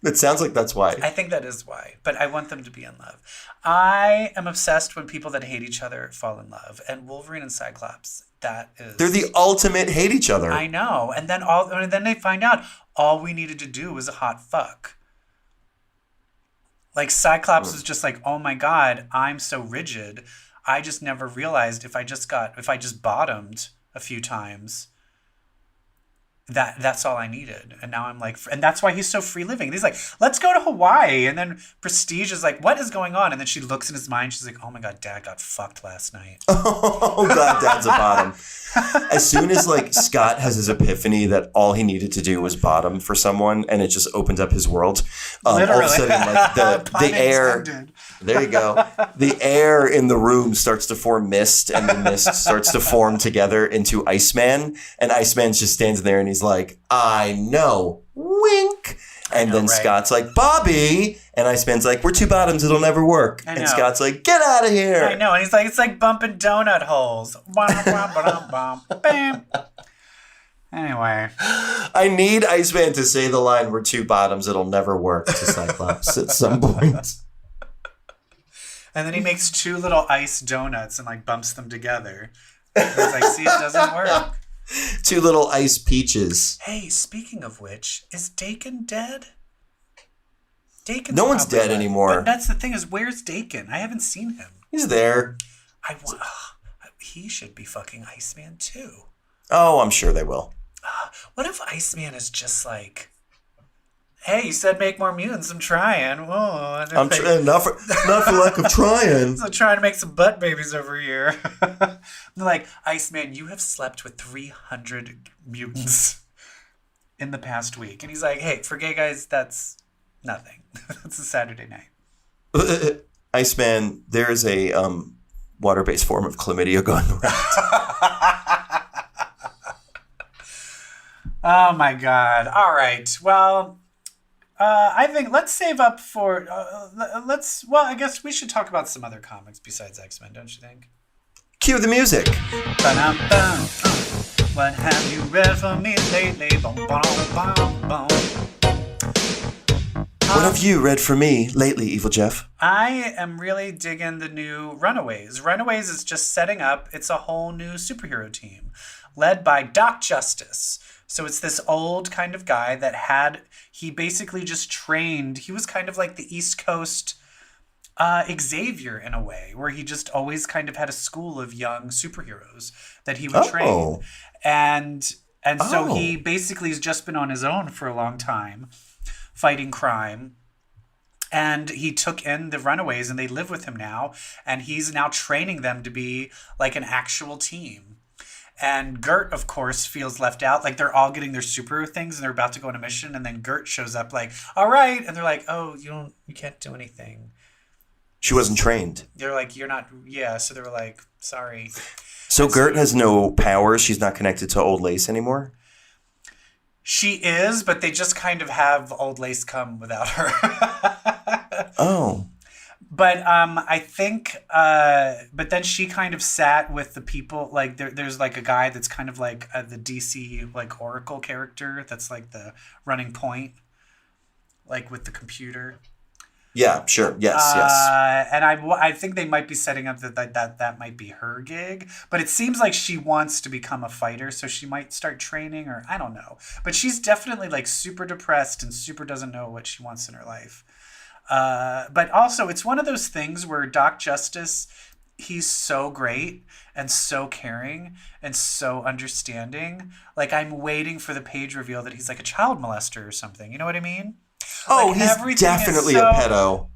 It sounds like that's why. I think that is why. But I want them to be in love. I am obsessed when people that hate each other fall in love. And Wolverine and Cyclops, that is... They're the ultimate hate each other. I know. And then they find out all we needed to do was a hot fuck. Like, Cyclops was just like, oh my God, I'm so rigid. I just never realized if I just bottomed a few times, that's all I needed. And now I'm like, and that's why he's so free living. And he's like, let's go to Hawaii. And then Prestige is like, what is going on? And then she looks in his mind. She's like, oh my God, Dad got fucked last night. Oh God, Dad's a bottom. As soon as like Scott has his epiphany that all he needed to do was bottom for someone, and it just opens up his world. All of a sudden, like the air. There you go. The air in the room starts to form mist, and the mist starts to form together into Iceman. And Iceman just stands there, and he's like, "I know." Wink. And then right. Scott's like, Bobby. And Iceman's like, we're two bottoms. It'll never work. And Scott's like, get out of here. I know. And he's like, it's like bumping donut holes. Bam. Anyway. I need Iceman to say the line, we're two bottoms. It'll never work to Cyclops at some point. And then he makes two little ice donuts and like bumps them together. He's like, see, it doesn't work. Two little ice peaches. Hey, speaking of which, is Dakin dead? Dakin's no one's dead anymore. But that's the thing is, where's Dakin? I haven't seen him. He's there. He should be fucking Iceman too. Oh, I'm sure they will. What if Iceman is just like, hey, you said make more mutants. I'm trying. Whoa, I'm trying. Not for lack of trying. So trying to make some butt babies over here. They're like, Iceman, you have slept with 300 mutants in the past week. And he's like, hey, for gay guys, that's nothing. It's a Saturday night. Iceman, there is a water-based form of chlamydia going around. Oh, my God. All right. Well... I think let's save up for I guess we should talk about some other comics besides X-Men, don't you think? Cue the music. Ba-dum-bum. What have you read for me lately? What have you read for me lately, Evil Jeff? I am really digging the new Runaways. Runaways is just setting up. It's a whole new superhero team led by Doc Justice. So it's this old kind of guy that he basically just trained. He was kind of like the East Coast Xavier in a way, where he just always kind of had a school of young superheroes that he would train. And so he basically has just been on his own for a long time, fighting crime. And he took in the Runaways, and they live with him now. And he's now training them to be like an actual team. And Gert, of course, feels left out. Like, they're all getting their superhero things, and they're about to go on a mission. And then Gert shows up like, all right. And they're like, oh, you can't do anything. She wasn't trained. They're like, you're not. Yeah. So they were like, sorry. So Gert has no powers. She's not connected to Old Lace anymore? She is, but they just kind of have Old Lace come without her. Oh. But I think, but then she kind of sat with the people, like there's like a guy that's kind of like the DC like Oracle character that's like the running point, like with the computer. Yeah, sure. Yes. And I think they might be setting up that might be her gig, but it seems like she wants to become a fighter, so she might start training, or I don't know. But she's definitely like super depressed and super doesn't know what she wants in her life. But also, it's one of those things where Doc Justice, he's so great and so caring and so understanding. Like, I'm waiting for the page reveal that he's like a child molester or something. You know what I mean? Oh, like, he's definitely a pedo.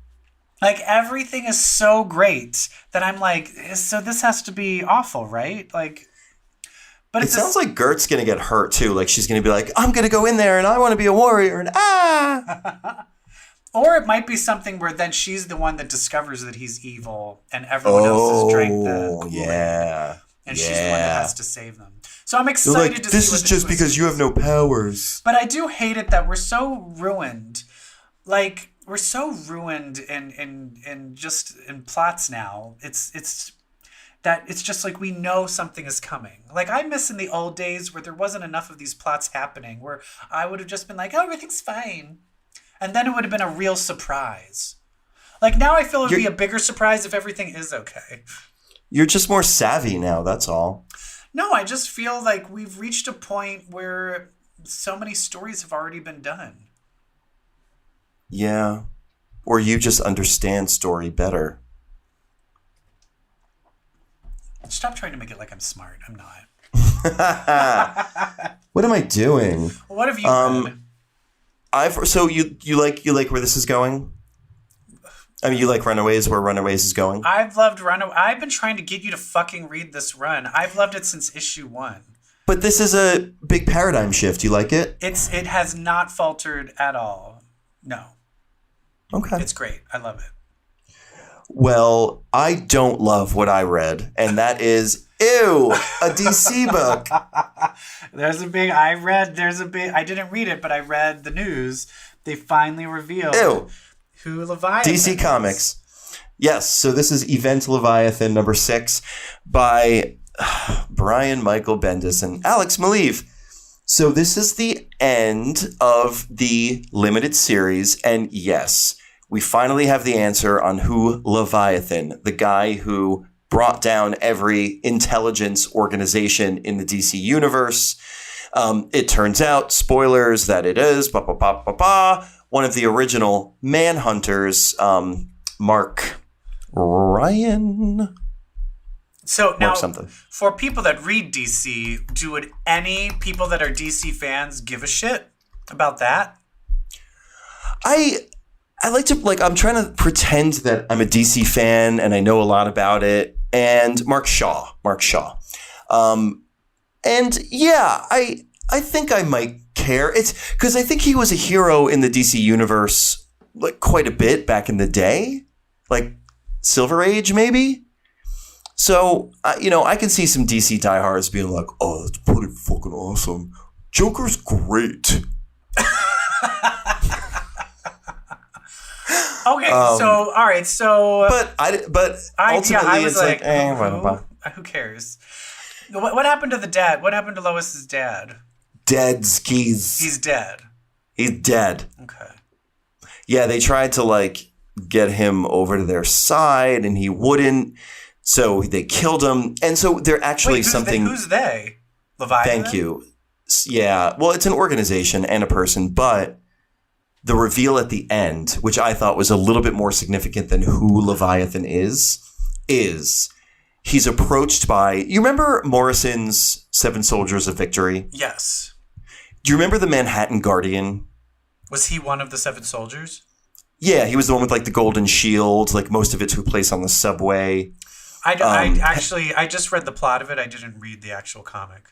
Like, everything is so great that I'm like, so this has to be awful, right? Like, But it sounds like Gert's going to get hurt too. Like she's going to be like, I'm going to go in there and I want to be a warrior and Or it might be something where then she's the one that discovers that he's evil and everyone else has drank the Kool-Aid. Yeah. And she's the one that has to save them. So I'm excited to see this is just because you have no powers. But I do hate it that we're so ruined. Like, we're so ruined in plots now. It's just like we know something is coming. Like, I miss in the old days where there wasn't enough of these plots happening, where I would have just been like, oh, everything's fine. And then it would have been a real surprise. Like, now I feel it would be a bigger surprise if everything is okay. You're just more savvy now, that's all. No, I just feel like we've reached a point where so many stories have already been done. Yeah. Or you just understand story better. Stop trying to make it like I'm smart. I'm not. What am I doing? What have you read? So you like where this is going? I mean, you like Runaways, where Runaways is going? I've loved Runaways. I've been trying to get you to fucking read this run. I've loved it since issue 1. But this is a big paradigm shift. You like it? It has not faltered at all. No. Okay. It's great. I love it. Well, I don't love what I read, and that is, ew, a DC book. I didn't read it, but I read the news. They finally revealed who Leviathan DC is. Comics. Yes, so this is Event Leviathan number 6 by Brian Michael Bendis and Alex Maleev. So this is the end of the limited series, and yes, we finally have the answer on who Leviathan, the guy who brought down every intelligence organization in the DC universe. It turns out, spoilers, that it is one of the original Manhunters, Mark Ryan. So now, for people that read DC, would any people that are DC fans give a shit about that? I like to, I'm trying to pretend that I'm a DC fan and I know a lot about it. And Mark Shaw. And yeah, I think I might care. It's because I think he was a hero in the DC universe, like, quite a bit back in the day, like Silver Age, maybe. So, I can see some DC diehards being like, oh, that's pretty fucking awesome. Joker's great. Okay, all right, so... But ultimately, was it's like who cares? What happened to the dad? What happened to Lois's dad? Dead skis. He's dead. He's dead. Okay. Yeah, they tried to, get him over to their side, and he wouldn't, so they killed him. And so they're actually who's they? Leviathan? Thank you. Yeah, well, it's an organization and a person, but... the reveal at the end, which I thought was a little bit more significant than who Leviathan is he's approached by... You remember Morrison's 7 Soldiers of Victory? Yes. Do you remember the Manhattan Guardian? Was he one of the 7 soldiers? Yeah, he was the one with, the golden shield. Most of it took place on the subway. I just read the plot of it. I didn't read the actual comic.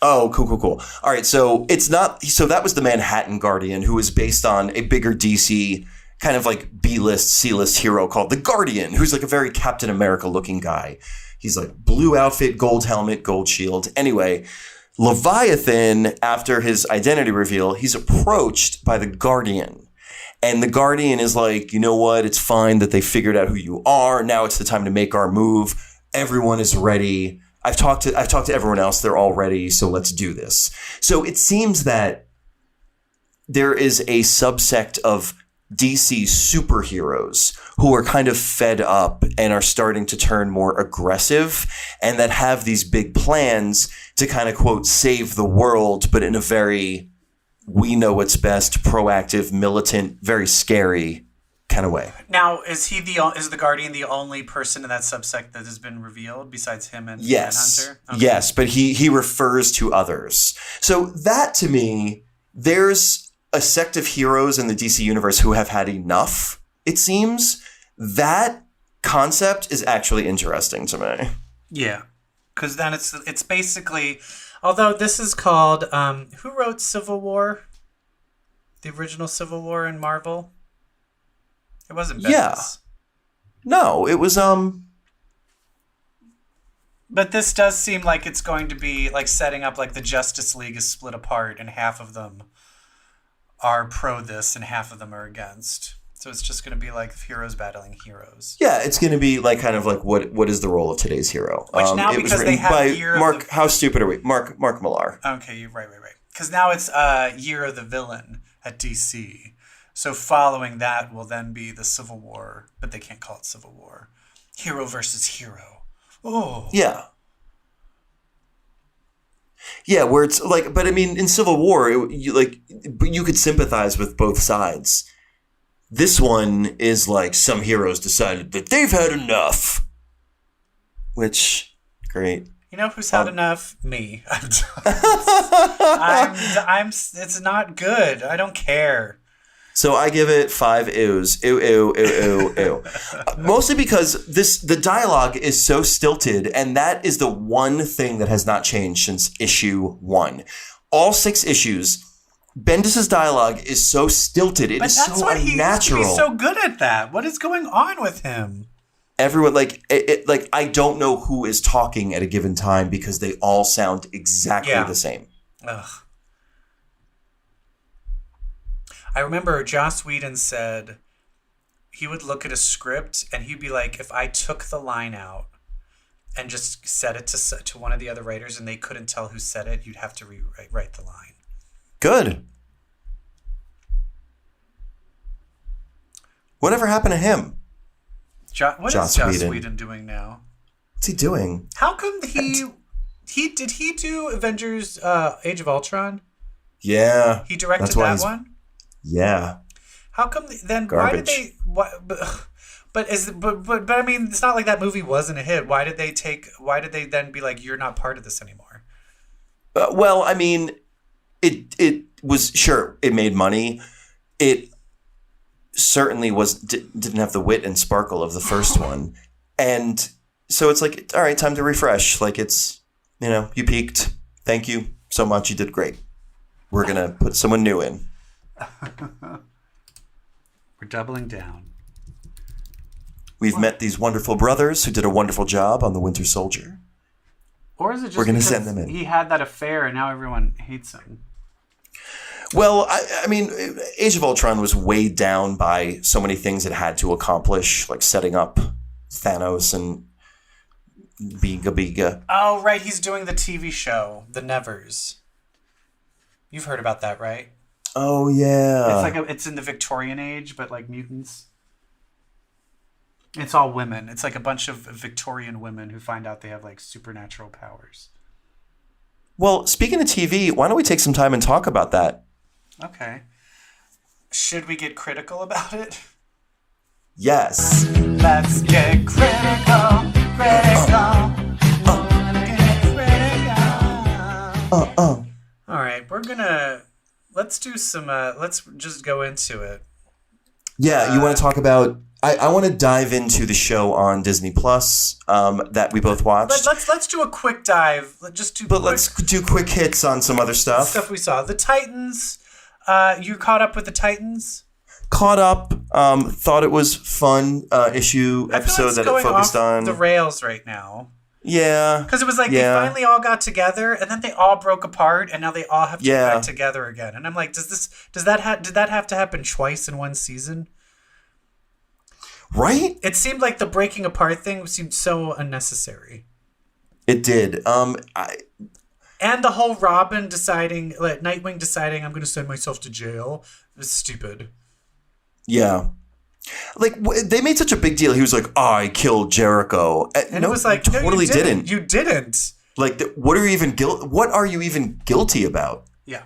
Oh, cool. All right, so it's not... So that was the Manhattan Guardian, who is based on a bigger DC kind of B-list, C-list hero called the Guardian, who's a very Captain America-looking guy. He's blue outfit, gold helmet, gold shield. Anyway, Leviathan, after his identity reveal, he's approached by the Guardian. And the Guardian is like, you know what? It's fine that they figured out who you are. Now it's the time to make our move. Everyone is ready. I've talked to everyone else. They're all ready. So let's do this. So it seems that there is a subsect of DC superheroes who are kind of fed up and are starting to turn more aggressive, and that have these big plans to kind of, quote, save the world, but in a very, we know what's best, proactive, militant, very scary kind of way. Now, is the Guardian the only person in that subsect that has been revealed besides him and Manhunter? Okay. Yes, but he refers to others. So that, to me, there's a sect of heroes in the DC universe who have had enough, it seems. That concept is actually interesting to me. Yeah. Because then it's basically, although this is called, who wrote Civil War? The original Civil War in Marvel? It wasn't Bendis. Yeah. No, it was, But this does seem like it's going to be like setting up like the Justice League is split apart and half of them are pro this and half of them are against. So it's just going to be like heroes battling heroes. Yeah, it's going to be like kind of like what is the role of today's hero? Which now it because was they written have by Year Mark. of the... How stupid are we? Mark Millar. Okay, you're right. Because now it's Year of the Villain at DC. So following that will then be the Civil War, but they can't call it Civil War. Hero versus hero. Oh. Yeah. Yeah, where it's like, but I mean, in Civil War, you could sympathize with both sides. This one is like some heroes decided that they've had enough. Which, great. You know who's had enough? Me. It's not good. I don't care. So I give it 5 ews. Ew. Mostly because the dialogue is so stilted, and that is the one thing that has not changed since issue 1. All 6 issues, Bendis' dialogue is so stilted. It is so unnatural. He's so good at that. What is going on with him? Everyone, like I don't know who is talking at a given time because they all sound exactly the same. Ugh. I remember Joss Whedon said he would look at a script and he'd be like, if I took the line out and just said it to one of the other writers and they couldn't tell who said it, you'd have to rewrite the line. Good. Whatever happened to him? What is Joss Whedon doing now? What's he doing? How come did he do Avengers Age of Ultron? Yeah. He directed that one? Yeah. How come then? Garbage. Why did they? But I mean, it's not like that movie wasn't a hit. Why did they then be like, you're not part of this anymore? Well, I mean, it was sure it made money. It certainly didn't have the wit and sparkle of the first one, and so it's like, all right, time to refresh. Like it's, you peaked. Thank you so much. You did great. We're gonna put someone new in. We're doubling down. We've met these wonderful brothers who did a wonderful job on The Winter Soldier. Or is it just we're going to send them in? He had that affair and now everyone hates him? Well, I mean, Age of Ultron was weighed down by so many things it had to accomplish, like setting up Thanos and Biga. Oh, right. He's doing the TV show, The Nevers. You've heard about that, right? Oh, yeah. It's in the Victorian age, but like mutants. It's all women. It's like a bunch of Victorian women who find out they have like supernatural powers. Well, speaking of TV, why don't we take some time and talk about that? Okay. Should we get critical about it? Yes. Let's get critical. All right, let's do some, let's just go into it. Yeah, you want to talk about, I want to dive into the show on Disney Plus that we both watched. Let's do a quick dive. Let's do quick hits on some other stuff. Stuff we saw. The Titans, you caught up with the Titans? Caught up, thought it was fun episode that it focused on. The rails right now. Yeah. Because it was like they finally all got together and then they all broke apart and now they all have to get back together again. And I'm like, did that have to happen twice in one season? Right? It seemed like the breaking apart thing seemed so unnecessary. It did. And the whole Robin deciding, like Nightwing deciding I'm going to send myself to jail was stupid. Yeah. Like, they made such a big deal. He was like, I killed Jericho. And it was like, totally didn't. You didn't. Like, what are you even guilty about? Yeah.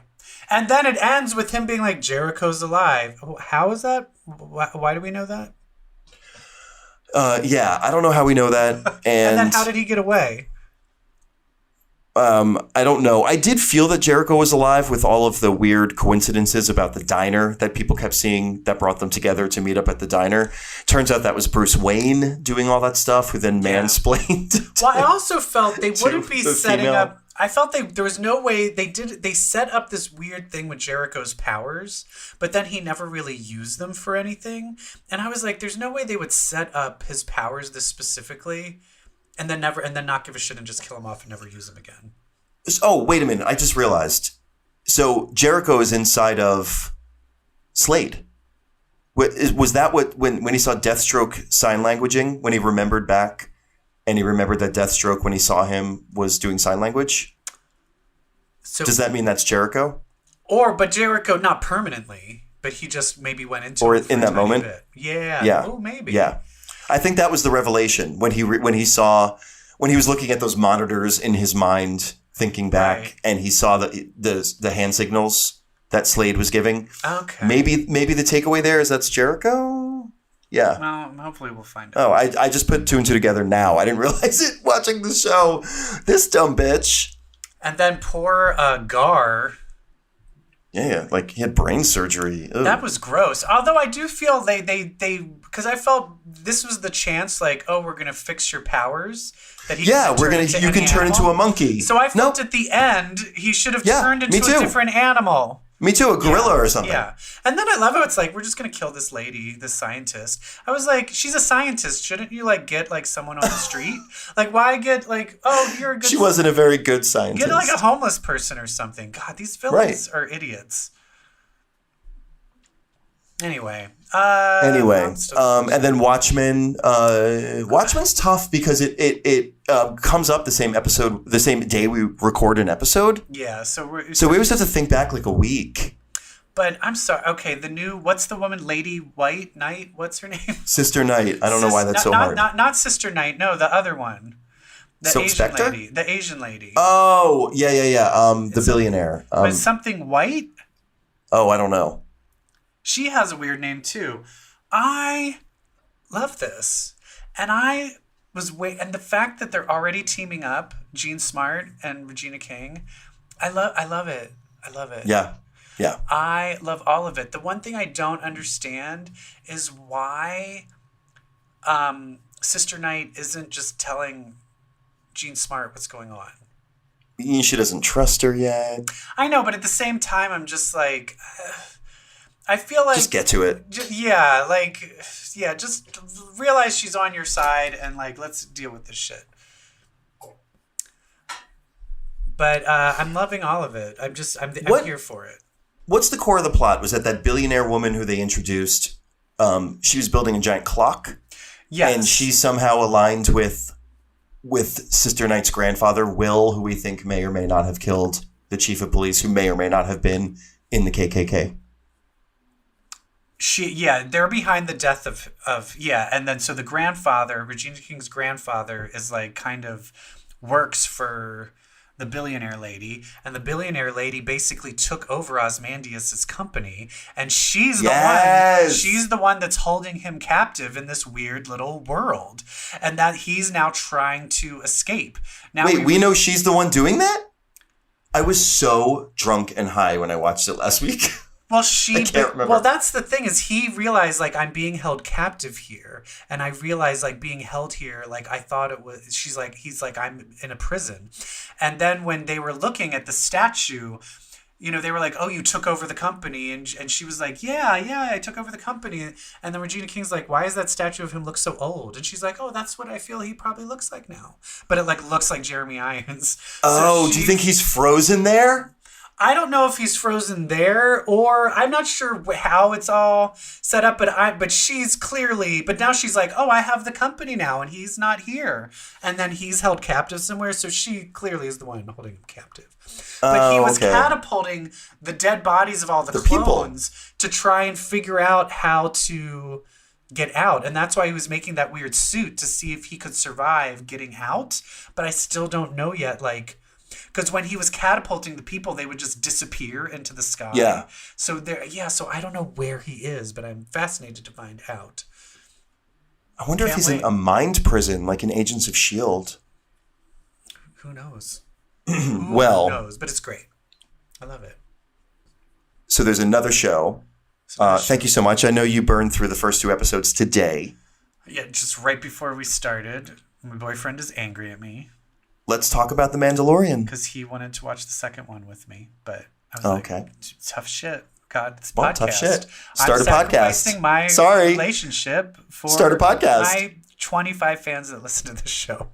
And then it ends with him being like, Jericho's alive. How is that? Why do we know that? Yeah, I don't know how we know that. And then how did he get away? I don't know. I did feel that Jericho was alive with all of the weird coincidences about the diner that people kept seeing that brought them together to meet up at the diner. Turns out that was Bruce Wayne doing all that stuff, who then mansplained. Well, I also felt they wouldn't be setting female. up. I felt there was no way they set up this weird thing with Jericho's powers, but then he never really used them for anything. And I was like, there's no way they would set up his powers this specifically and then not give a shit and just kill him off and never use him again. Oh, wait a minute. I just realized. So Jericho is inside of Slade. Was that when he saw Deathstroke sign languaging, when he remembered back and he remembered that Deathstroke, when he saw him, was doing sign language? So, does that mean that's Jericho? But Jericho, not permanently, but he just maybe went into or it for in that moment. Bit. Yeah. Oh, maybe. Yeah. I think that was the revelation when he was looking at those monitors in his mind, thinking back, right. And he saw the hand signals that Slade was giving. Okay. Maybe the takeaway there is that's Jericho. Yeah. Well, hopefully we'll find out. Oh, I just put two and two together now. I didn't realize it watching the show. This dumb bitch. And then poor Gar. Yeah, like he had brain surgery. Ugh. That was gross. Although I do feel they because I felt this was the chance, like, oh, we're gonna fix your powers. That you can turn into a monkey. So I felt at the end he should have turned into a different animal. Me too, a gorilla or something. Yeah. And then I love how it's like, we're just going to kill this lady, this scientist. I was like, she's a scientist. Shouldn't you, like, get, like, someone on the street? Like, why get, like, oh, you're a good... She wasn't a very good scientist. Get, like, a homeless person or something. God, these villains are idiots. Anyway. And then Watchmen. Watchmen's tough because it comes up the same day we record an episode. Yeah, so we always have to think back like a week. But I'm sorry. Okay, what's the woman? Lady White Knight? What's her name? Sister Knight. I don't know why that's so hard. Not Sister Knight. No, the other one. The Silk Asian Spectre? lady. The Asian lady. Oh, yeah. The billionaire. But something white? Oh, I don't know. She has a weird name too. I love this. And I was and the fact that they're already teaming up, Jean Smart and Regina King, I love it. I love it. Yeah. Yeah. I love all of it. The one thing I don't understand is why Sister Knight isn't just telling Jean Smart what's going on. She doesn't trust her yet. I know, but at the same time, I'm just like... I feel like... Just get to it. Just realize she's on your side and, like, let's deal with this shit. But I'm loving all of it. I'm here for it. What's the core of the plot? Was that billionaire woman who they introduced, she was building a giant clock? Yes. And she's somehow aligned with Sister Knight's grandfather, Will, who we think may or may not have killed the chief of police, who may or may not have been in the KKK. They're behind the death of and then so the grandfather, Regina King's grandfather, is like kind of works for the billionaire lady, and the billionaire lady basically took over Ozymandias' company, and she's the one that's holding him captive in this weird little world, and that he's now trying to escape. Now we know she's the one doing that? I was so drunk and high when I watched it last week. Well, I can't remember. Well, that's the thing is he realized, like, I'm being held captive here. And I realized, like, being held here, like, I thought it was, he's like, I'm in a prison. And then when they were looking at the statue, you know, they were like, oh, you took over the company. And she was like, yeah, I took over the company. And then Regina King's like, why does that statue of him look so old? And she's like, oh, that's what I feel he probably looks like now. But it, like, looks like Jeremy Irons. Oh, do you think he's frozen there? I don't know if he's frozen there, or I'm not sure how it's all set up, but she's clearly, but now she's like, oh, I have the company now, and he's not here. And then he's held captive somewhere, so she clearly is the one holding him captive. But he was catapulting the dead bodies of all the clones to try and figure out how to get out. And that's why he was making that weird suit, to see if he could survive getting out. But I still don't know yet, like... Because when he was catapulting the people, they would just disappear into the sky. Yeah. So so I don't know where he is, but I'm fascinated to find out. I wonder if he's in a mind prison, like in Agents of S.H.I.E.L.D. Who knows? Well, who knows? But it's great. I love it. So there's another show. Thank you so much. I know you burned through the first 2 episodes today. Yeah, just right before we started, my boyfriend is angry at me. Let's talk about The Mandalorian. Because he wanted to watch the second one with me. But I was like, tough shit. God, this podcast. Tough shit. Start I'm a podcast. Sacrificing my relationship for Start a podcast. my 25 fans that listen to this show.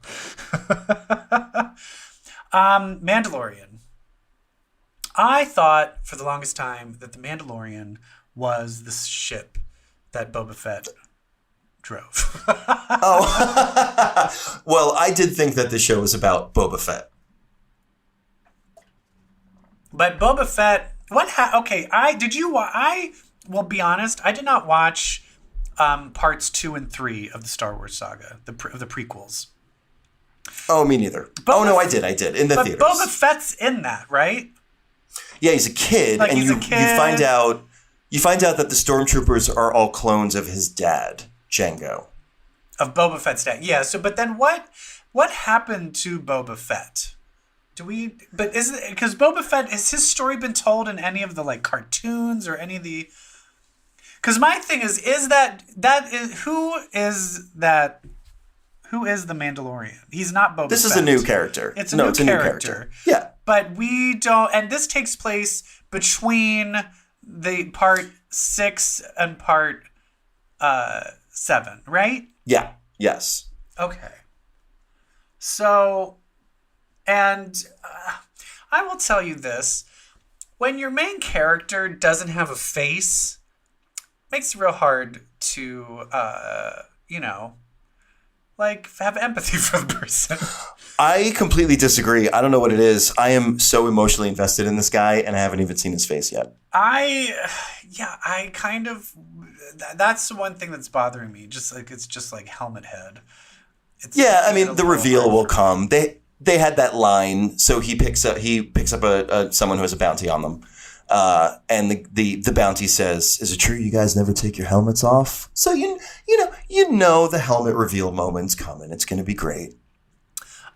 Mandalorian. I thought for the longest time that the Mandalorian was the ship that Boba Fett drove. Oh. Well, I did think that the show was about Boba Fett. But Boba Fett, I will be honest, I did not watch parts 2 and 3 of the Star Wars saga, of the prequels. Oh, me neither. I did in the theaters. Boba Fett's in that, right? Yeah, he's a kid, and you find out that the stormtroopers are all clones of his dad, Jango. Of Boba Fett's dad. Yeah, but then what happened to Boba Fett? Because Boba Fett, has his story been told in any of the like cartoons or any of the? Because my thing is who is the Mandalorian? He's not Boba Fett. This is a new character. It's a new character. Yeah. But we don't, and this takes place between the part 6 and part 7, right? Yeah. Yes. Okay. So, and I will tell you this. When your main character doesn't have a face, it makes it real hard to, have empathy for the person. I completely disagree. I don't know what it is. I am so emotionally invested in this guy, and I haven't even seen his face yet. That's the one thing that's bothering me. It's just like helmet head. The reveal will come. They had that line, so he picks up someone who has a bounty on them. And the bounty says, "Is it true you guys never take your helmets off?" So you know the helmet reveal moment's coming. It's going to be great.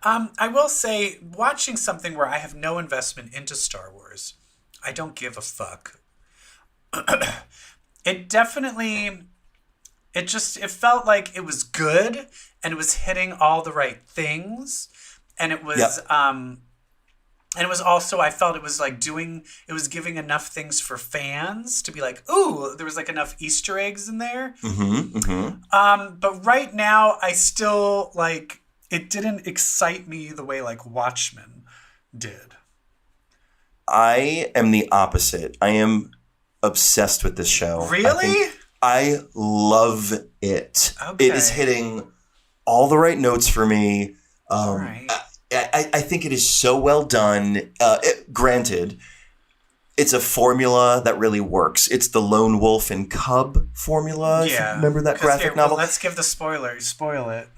I will say, watching something where I have no investment into Star Wars, I don't give a fuck. It felt like it was good and it was hitting all the right things. And it was, and it was also, I felt it was it was giving enough things for fans to be like, ooh, there was like enough Easter eggs in there. Mm-hmm, mm-hmm. But right now I still it didn't excite me the way like Watchmen did. I am the opposite. I am obsessed with this show. Really? I love it. Okay. It is hitting all the right notes for me. All right. I think it is so well done. Granted, it's a formula that really works. It's the Lone Wolf and Cub formula. Yeah. Remember that graphic novel? Well, let's give the spoiler. Spoil it.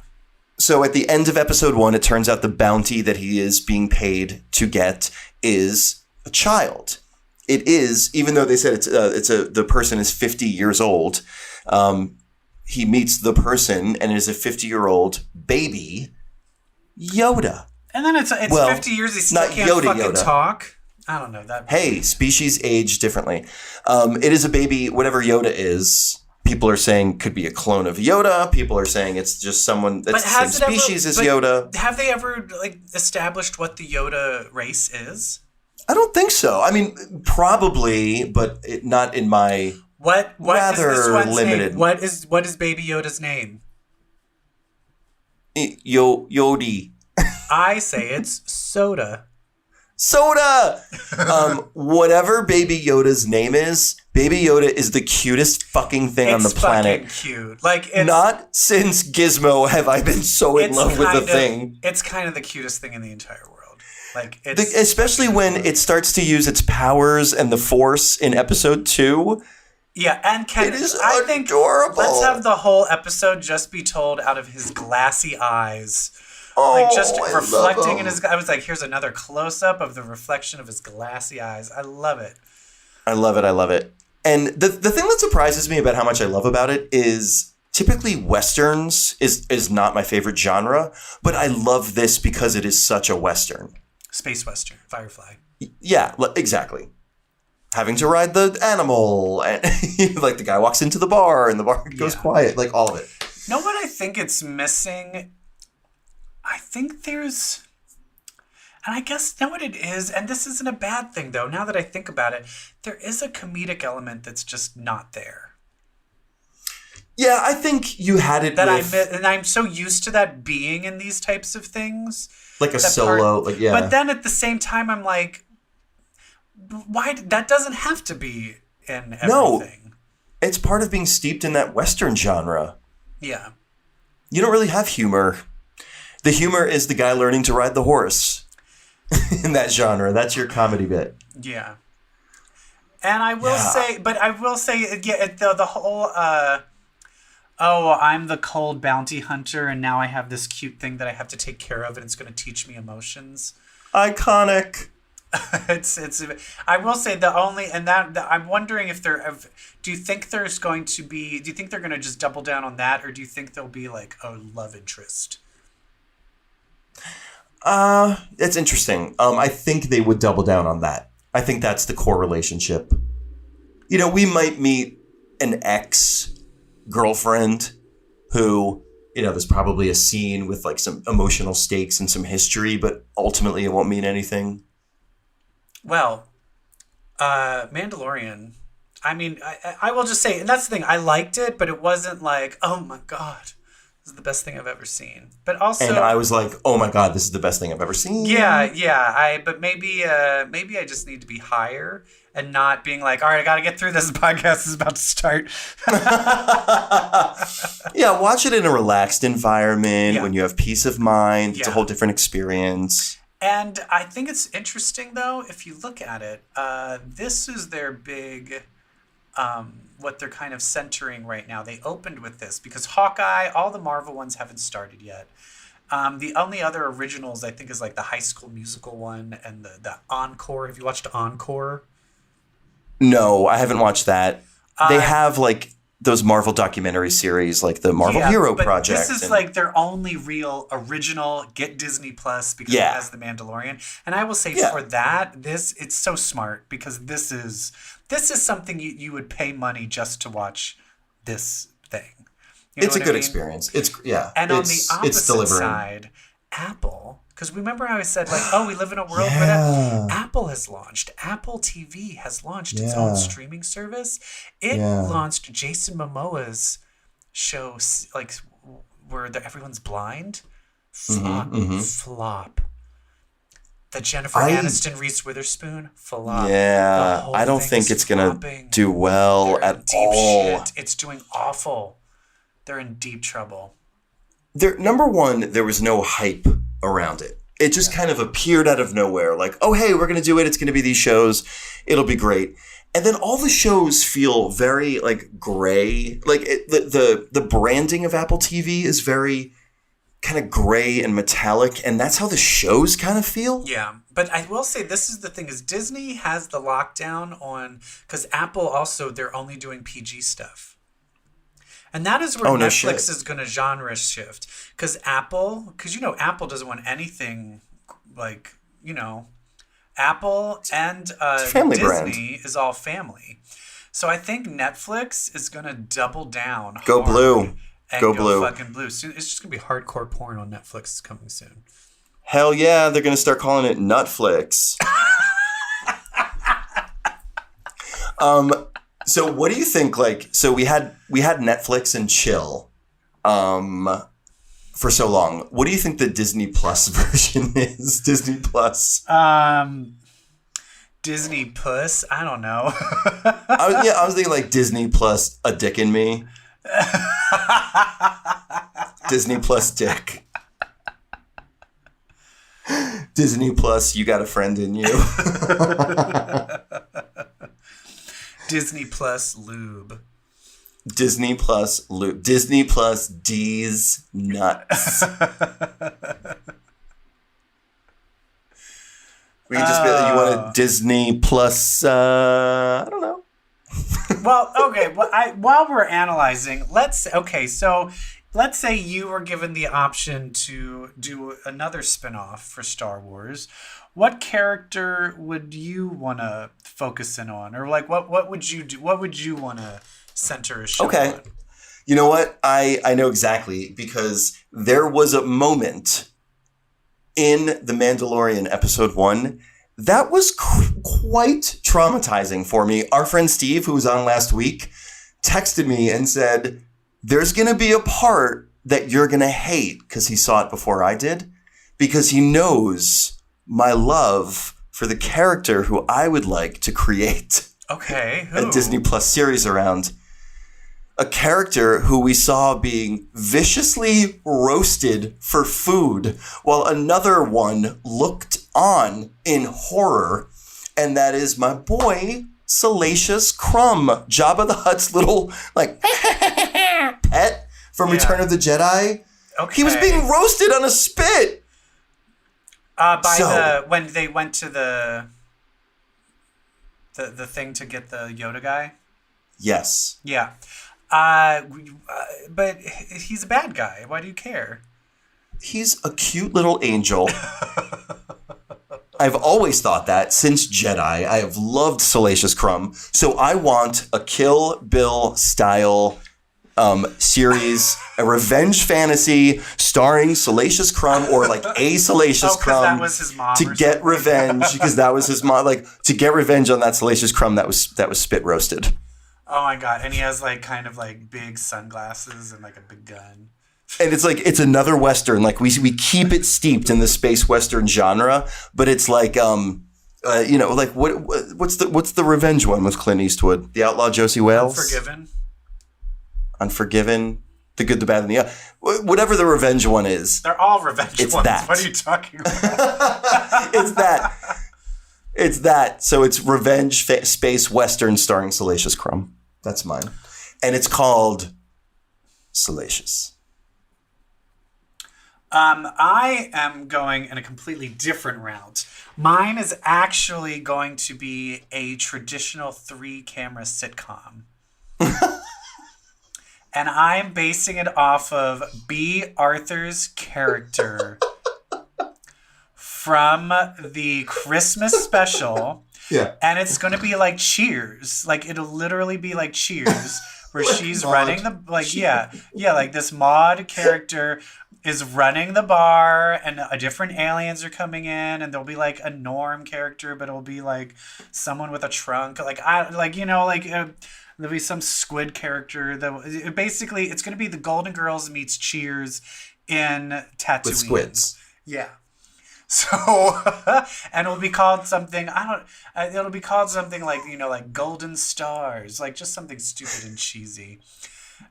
So at the end of episode 1, it turns out the bounty that he is being paid to get is a child. It is, even though they said the person is 50 years old, he meets the person and it is a 50-year-old baby Yoda. And then it's 50 years, he still can't fucking talk. I don't know that. Hey, species age differently. It is a baby, whatever Yoda is. People are saying could be a clone of Yoda. People are saying it's just someone that's the same species as Yoda. Have they ever established what the Yoda race is? I don't think so. I mean, probably, but not in my rather is this one's limited. Name? What is Baby Yoda's name? Yodi. I say it's Soda. Soda! Whatever Baby Yoda's name is, Baby Yoda is the cutest fucking thing on the planet. It's fucking cute. Not since Gizmo have I been so in love with the thing. It's kind of the cutest thing in the entire world. Especially when it starts to use its powers and the Force in episode 2. Yeah, and it is adorable. Let's have the whole episode just be told out of his glassy eyes. Just reflecting in his. I was like, here's another close up of the reflection of his glassy eyes. I love it. I love it. And the thing that surprises me about how much I love about it is typically Westerns is not my favorite genre, but I love this because it is such a Western. Space Western, Firefly. Yeah, exactly. Having to ride the animal, and like the guy walks into the bar and the bar goes quiet, like all of it. Know what I think it's missing? I think there's, and I guess know what it is, and this isn't a bad thing though, now that I think about it, there is a comedic element that's just not there. Yeah, I think you had it and I'm so used to that being in these types of things. Like a solo, But then at the same time, I'm like, why? That doesn't have to be in everything. No, it's part of being steeped in that Western genre. Yeah. You don't really have humor. The humor is the guy learning to ride the horse in that genre. That's your comedy bit. Yeah. And I will say, the whole, I'm the cold bounty hunter and now I have this cute thing that I have to take care of and it's going to teach me emotions. Iconic. I will say I'm wondering if do you think they're going to just double down on that, or do you think there'll be like a love interest? That's interesting. I think they would double down on that. I think that's the core relationship. You know, we might meet an ex-girlfriend who, you know, there's probably a scene with like some emotional stakes and some history, but ultimately it won't mean anything. Well, Mandalorian, I mean, I will just say, and that's the thing, I liked it, but it wasn't like, oh my God, this is the best thing I've ever seen. But also... And I was like, oh my God, this is the best thing I've ever seen. Yeah, but maybe I just need to be higher and not being like, all right, I got to get through this, podcast is about to start. Yeah, watch it in a relaxed environment when you have peace of mind. It's a whole different experience. And I think it's interesting, though, if you look at it, this is their big, what they're kind of centering right now. They opened with this because Hawkeye, all the Marvel ones haven't started yet. The only other originals, I think, is like the High School Musical one and the Encore. Have you watched Encore? No, I haven't watched that. They have like those Marvel documentary series, like the Marvel Hero Project. This is like their only real original. Get Disney Plus because it has The Mandalorian. And I will say for that, it's so smart because this is something you would pay money just to watch this thing. You know it's a good experience. And on the opposite side, Apple. Because remember how I said, like, we live in a world where Apple has launched. Apple TV has launched its own streaming service. It launched Jason Momoa's show, like, where everyone's blind. Flop. The Jennifer Aniston, Reese Witherspoon, flop. Yeah, I don't think it's going to do well at all. Shit. It's doing awful. They're in deep trouble. Number one, there was no hype around it. It just kind of appeared out of nowhere. Like, oh, hey, we're going to do it. It's going to be these shows. It'll be great. And then all the shows feel very like gray. Like the branding of Apple TV is very kind of gray and metallic. And that's how the shows kind of feel. Yeah. But I will say this is the thing is Disney has the lockdown on because Apple also, they're only doing PG stuff. And that is where Netflix is going to genre shift. Because Apple doesn't want anything like, Apple and Disney brand. Is all family. So I think Netflix is going to double down. Go blue. Go blue. Fucking blue. So it's just going to be hardcore porn on Netflix coming soon. Hell yeah. They're going to start calling it Nutflix. So what do you think, so we had Netflix and chill for so long. What do you think the Disney Plus version is? Disney Plus? Disney Puss? I don't know. I was thinking like Disney Plus a dick in me. Disney Plus dick. Disney Plus you got a friend in you. Disney Plus lube. Disney Plus lube. Disney Plus D's nuts. We can just be like, you want a Disney Plus, I don't know. Well, okay. Well, while we're analyzing, so let's say you were given the option to do another spin-off for Star Wars. What character would you want to focus in on? Or like what would you do? What would you want to center a show on? You know what? I know exactly, because there was a moment in The Mandalorian episode 1 that was quite traumatizing for me. Our friend Steve, who was on last week, texted me and said, there's going to be a part that you're going to hate, because he saw it before I did, because he knows my love for the character who I would like to create a Disney Plus series around. A character who we saw being viciously roasted for food while another one looked on in horror. And that is my boy, Salacious Crumb, Jabba the Hutt's little, like, pet from Return of the Jedi. Okay. He was being roasted on a spit. When they went to the thing to get the Yoda guy? Yes. Yeah. But he's a bad guy. Why do you care? He's a cute little angel. I've always thought that since Jedi. I have loved Salacious Crumb. So I want a Kill Bill style series, a revenge fantasy starring Salacious Crumb, or like a Salacious Crumb, that was his mom, to get revenge, because that was his mom. Like, to get revenge on that Salacious Crumb that was spit roasted. Oh my God. And he has like kind of like big sunglasses and like a big gun. And it's like, it's another Western. Like we keep it steeped in the space Western genre, but it's like, like what's the revenge one with Clint Eastwood? The Outlaw Josie Wales? Unforgiven. The Good, the Bad, and the whatever the revenge one is. They're all revenge ones. That. What are you talking about? It's that. So it's revenge space Western starring Salacious Crumb. That's mine. And it's called Salacious. I am going in a completely different route. Mine is actually going to be a traditional 3-camera sitcom. And I'm basing it off of B. Arthur's character from the Christmas special. Yeah. And it's going to be like Cheers. Like, it'll literally be like Cheers, where she's running the, like, like this Maud character is running the bar, and different aliens are coming in, and there'll be like a Norm character, but it'll be like someone with a trunk. There'll be some squid character that basically it's going to be the Golden Girls meets Cheers in Tatooine. With squids. Yeah. So, and it'll be called something, it'll be called something like, like Golden Stars, like just something stupid and cheesy.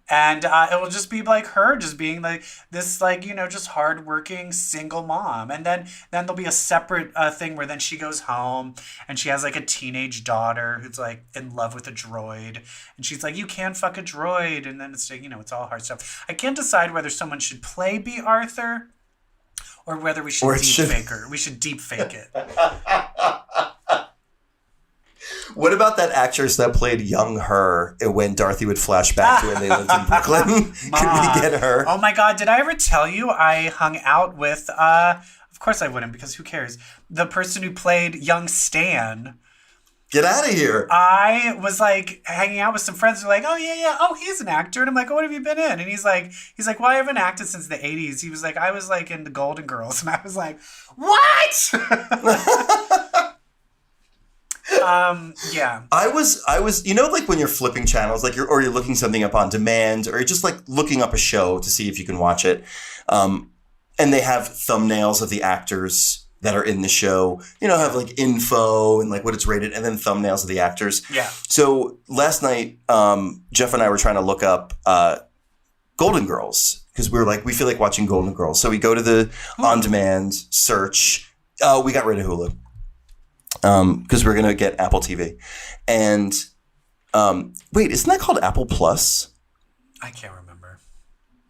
And it will just be like her just being like this, like, just hardworking single mom. And then there'll be a separate thing where then she goes home and she has like a teenage daughter who's like in love with a droid. And she's like, you can't fuck a droid. And then it's like, it's all hard stuff. I can't decide whether someone should play B. Arthur or whether we should fake her. We should deep fake it. What about that actress that played young her when Dorothy would flash back to when they lived in Brooklyn? Could we get her? Oh my God, did I ever tell you I hung out with, of course I wouldn't, because who cares, the person who played young Stan. Get out of here. I was like hanging out with some friends who were like, oh yeah, oh, he's an actor. And I'm like, oh, what have you been in? And he's like, well, I haven't acted since the 80s. He was like, I was like in the Golden Girls. And I was like, what? Yeah. I was, like when you're flipping channels, like you're looking something up on demand, or you're just like looking up a show to see if you can watch it. And they have thumbnails of the actors that are in the show, have like info and like what it's rated, and then thumbnails of the actors. Yeah. So last night, Jeff and I were trying to look up Golden Girls, because we were like, we feel like watching Golden Girls. So we go to the on-demand search. We got rid of Hulu. Because we're going to get Apple TV. And wait, isn't that called Apple Plus? I can't remember.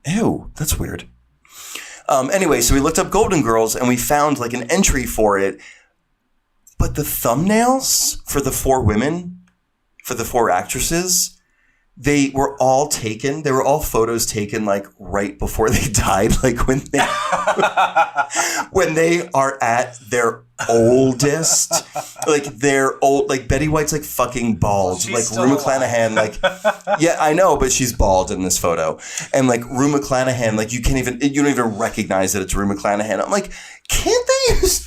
Ew, that's weird. Anyway, so we looked up Golden Girls and we found like an entry for it. But the thumbnails for the 4 women, for the 4 actresses, they were all photos taken like right before they died, like when they are at their oldest, like they're old, like Betty White's like fucking bald, She's like still Rue alive. McClanahan, like yeah, I know, but she's bald in this photo, and like Rue McClanahan, like you don't even recognize that it's Rue McClanahan. I'm like, can't they use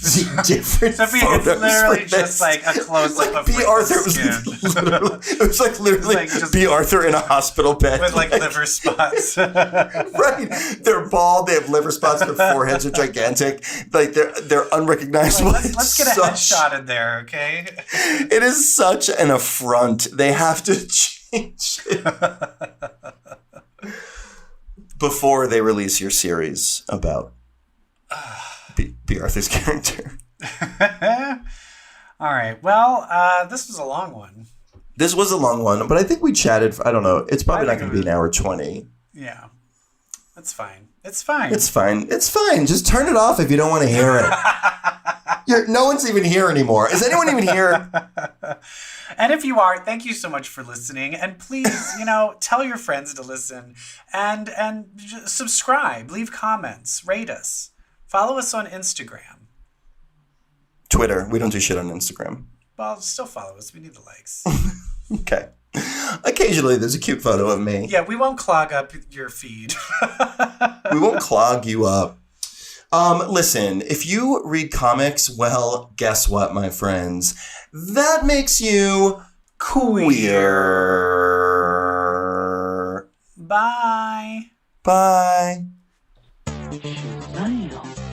different Sophie, photos? it's literally for just this? like a close up Like of B. Rita's Arthur skin. it was like literally like just- B. Arthur in a hospital bed With like liver spots. Right, they're bald. They have liver spots. Their foreheads are gigantic. Like they're unrecognizable. Like, let's get a headshot in there, okay? It is such an affront. They have to change it before they release your series about B. Arthur's character. All right. Well, this was a long one. This was a long one, but I think we chatted. I don't know. It's probably not going to be an hour 20. Yeah. That's fine. It's fine. It's fine. It's fine. Just turn it off if you don't want to hear it. No one's even here anymore. Is anyone even here? And if you are, thank you so much for listening. And please, tell your friends to listen and just subscribe, leave comments, rate us, follow us on Instagram. Twitter. We don't do shit on Instagram. Well, still follow us. We need the likes. Okay. Occasionally, there's a cute photo of me. Yeah, we won't clog up your feed. We won't clog you up. Listen, if you read comics, well, guess what, my friends? That makes you queer. Bye. Bye. Shazam.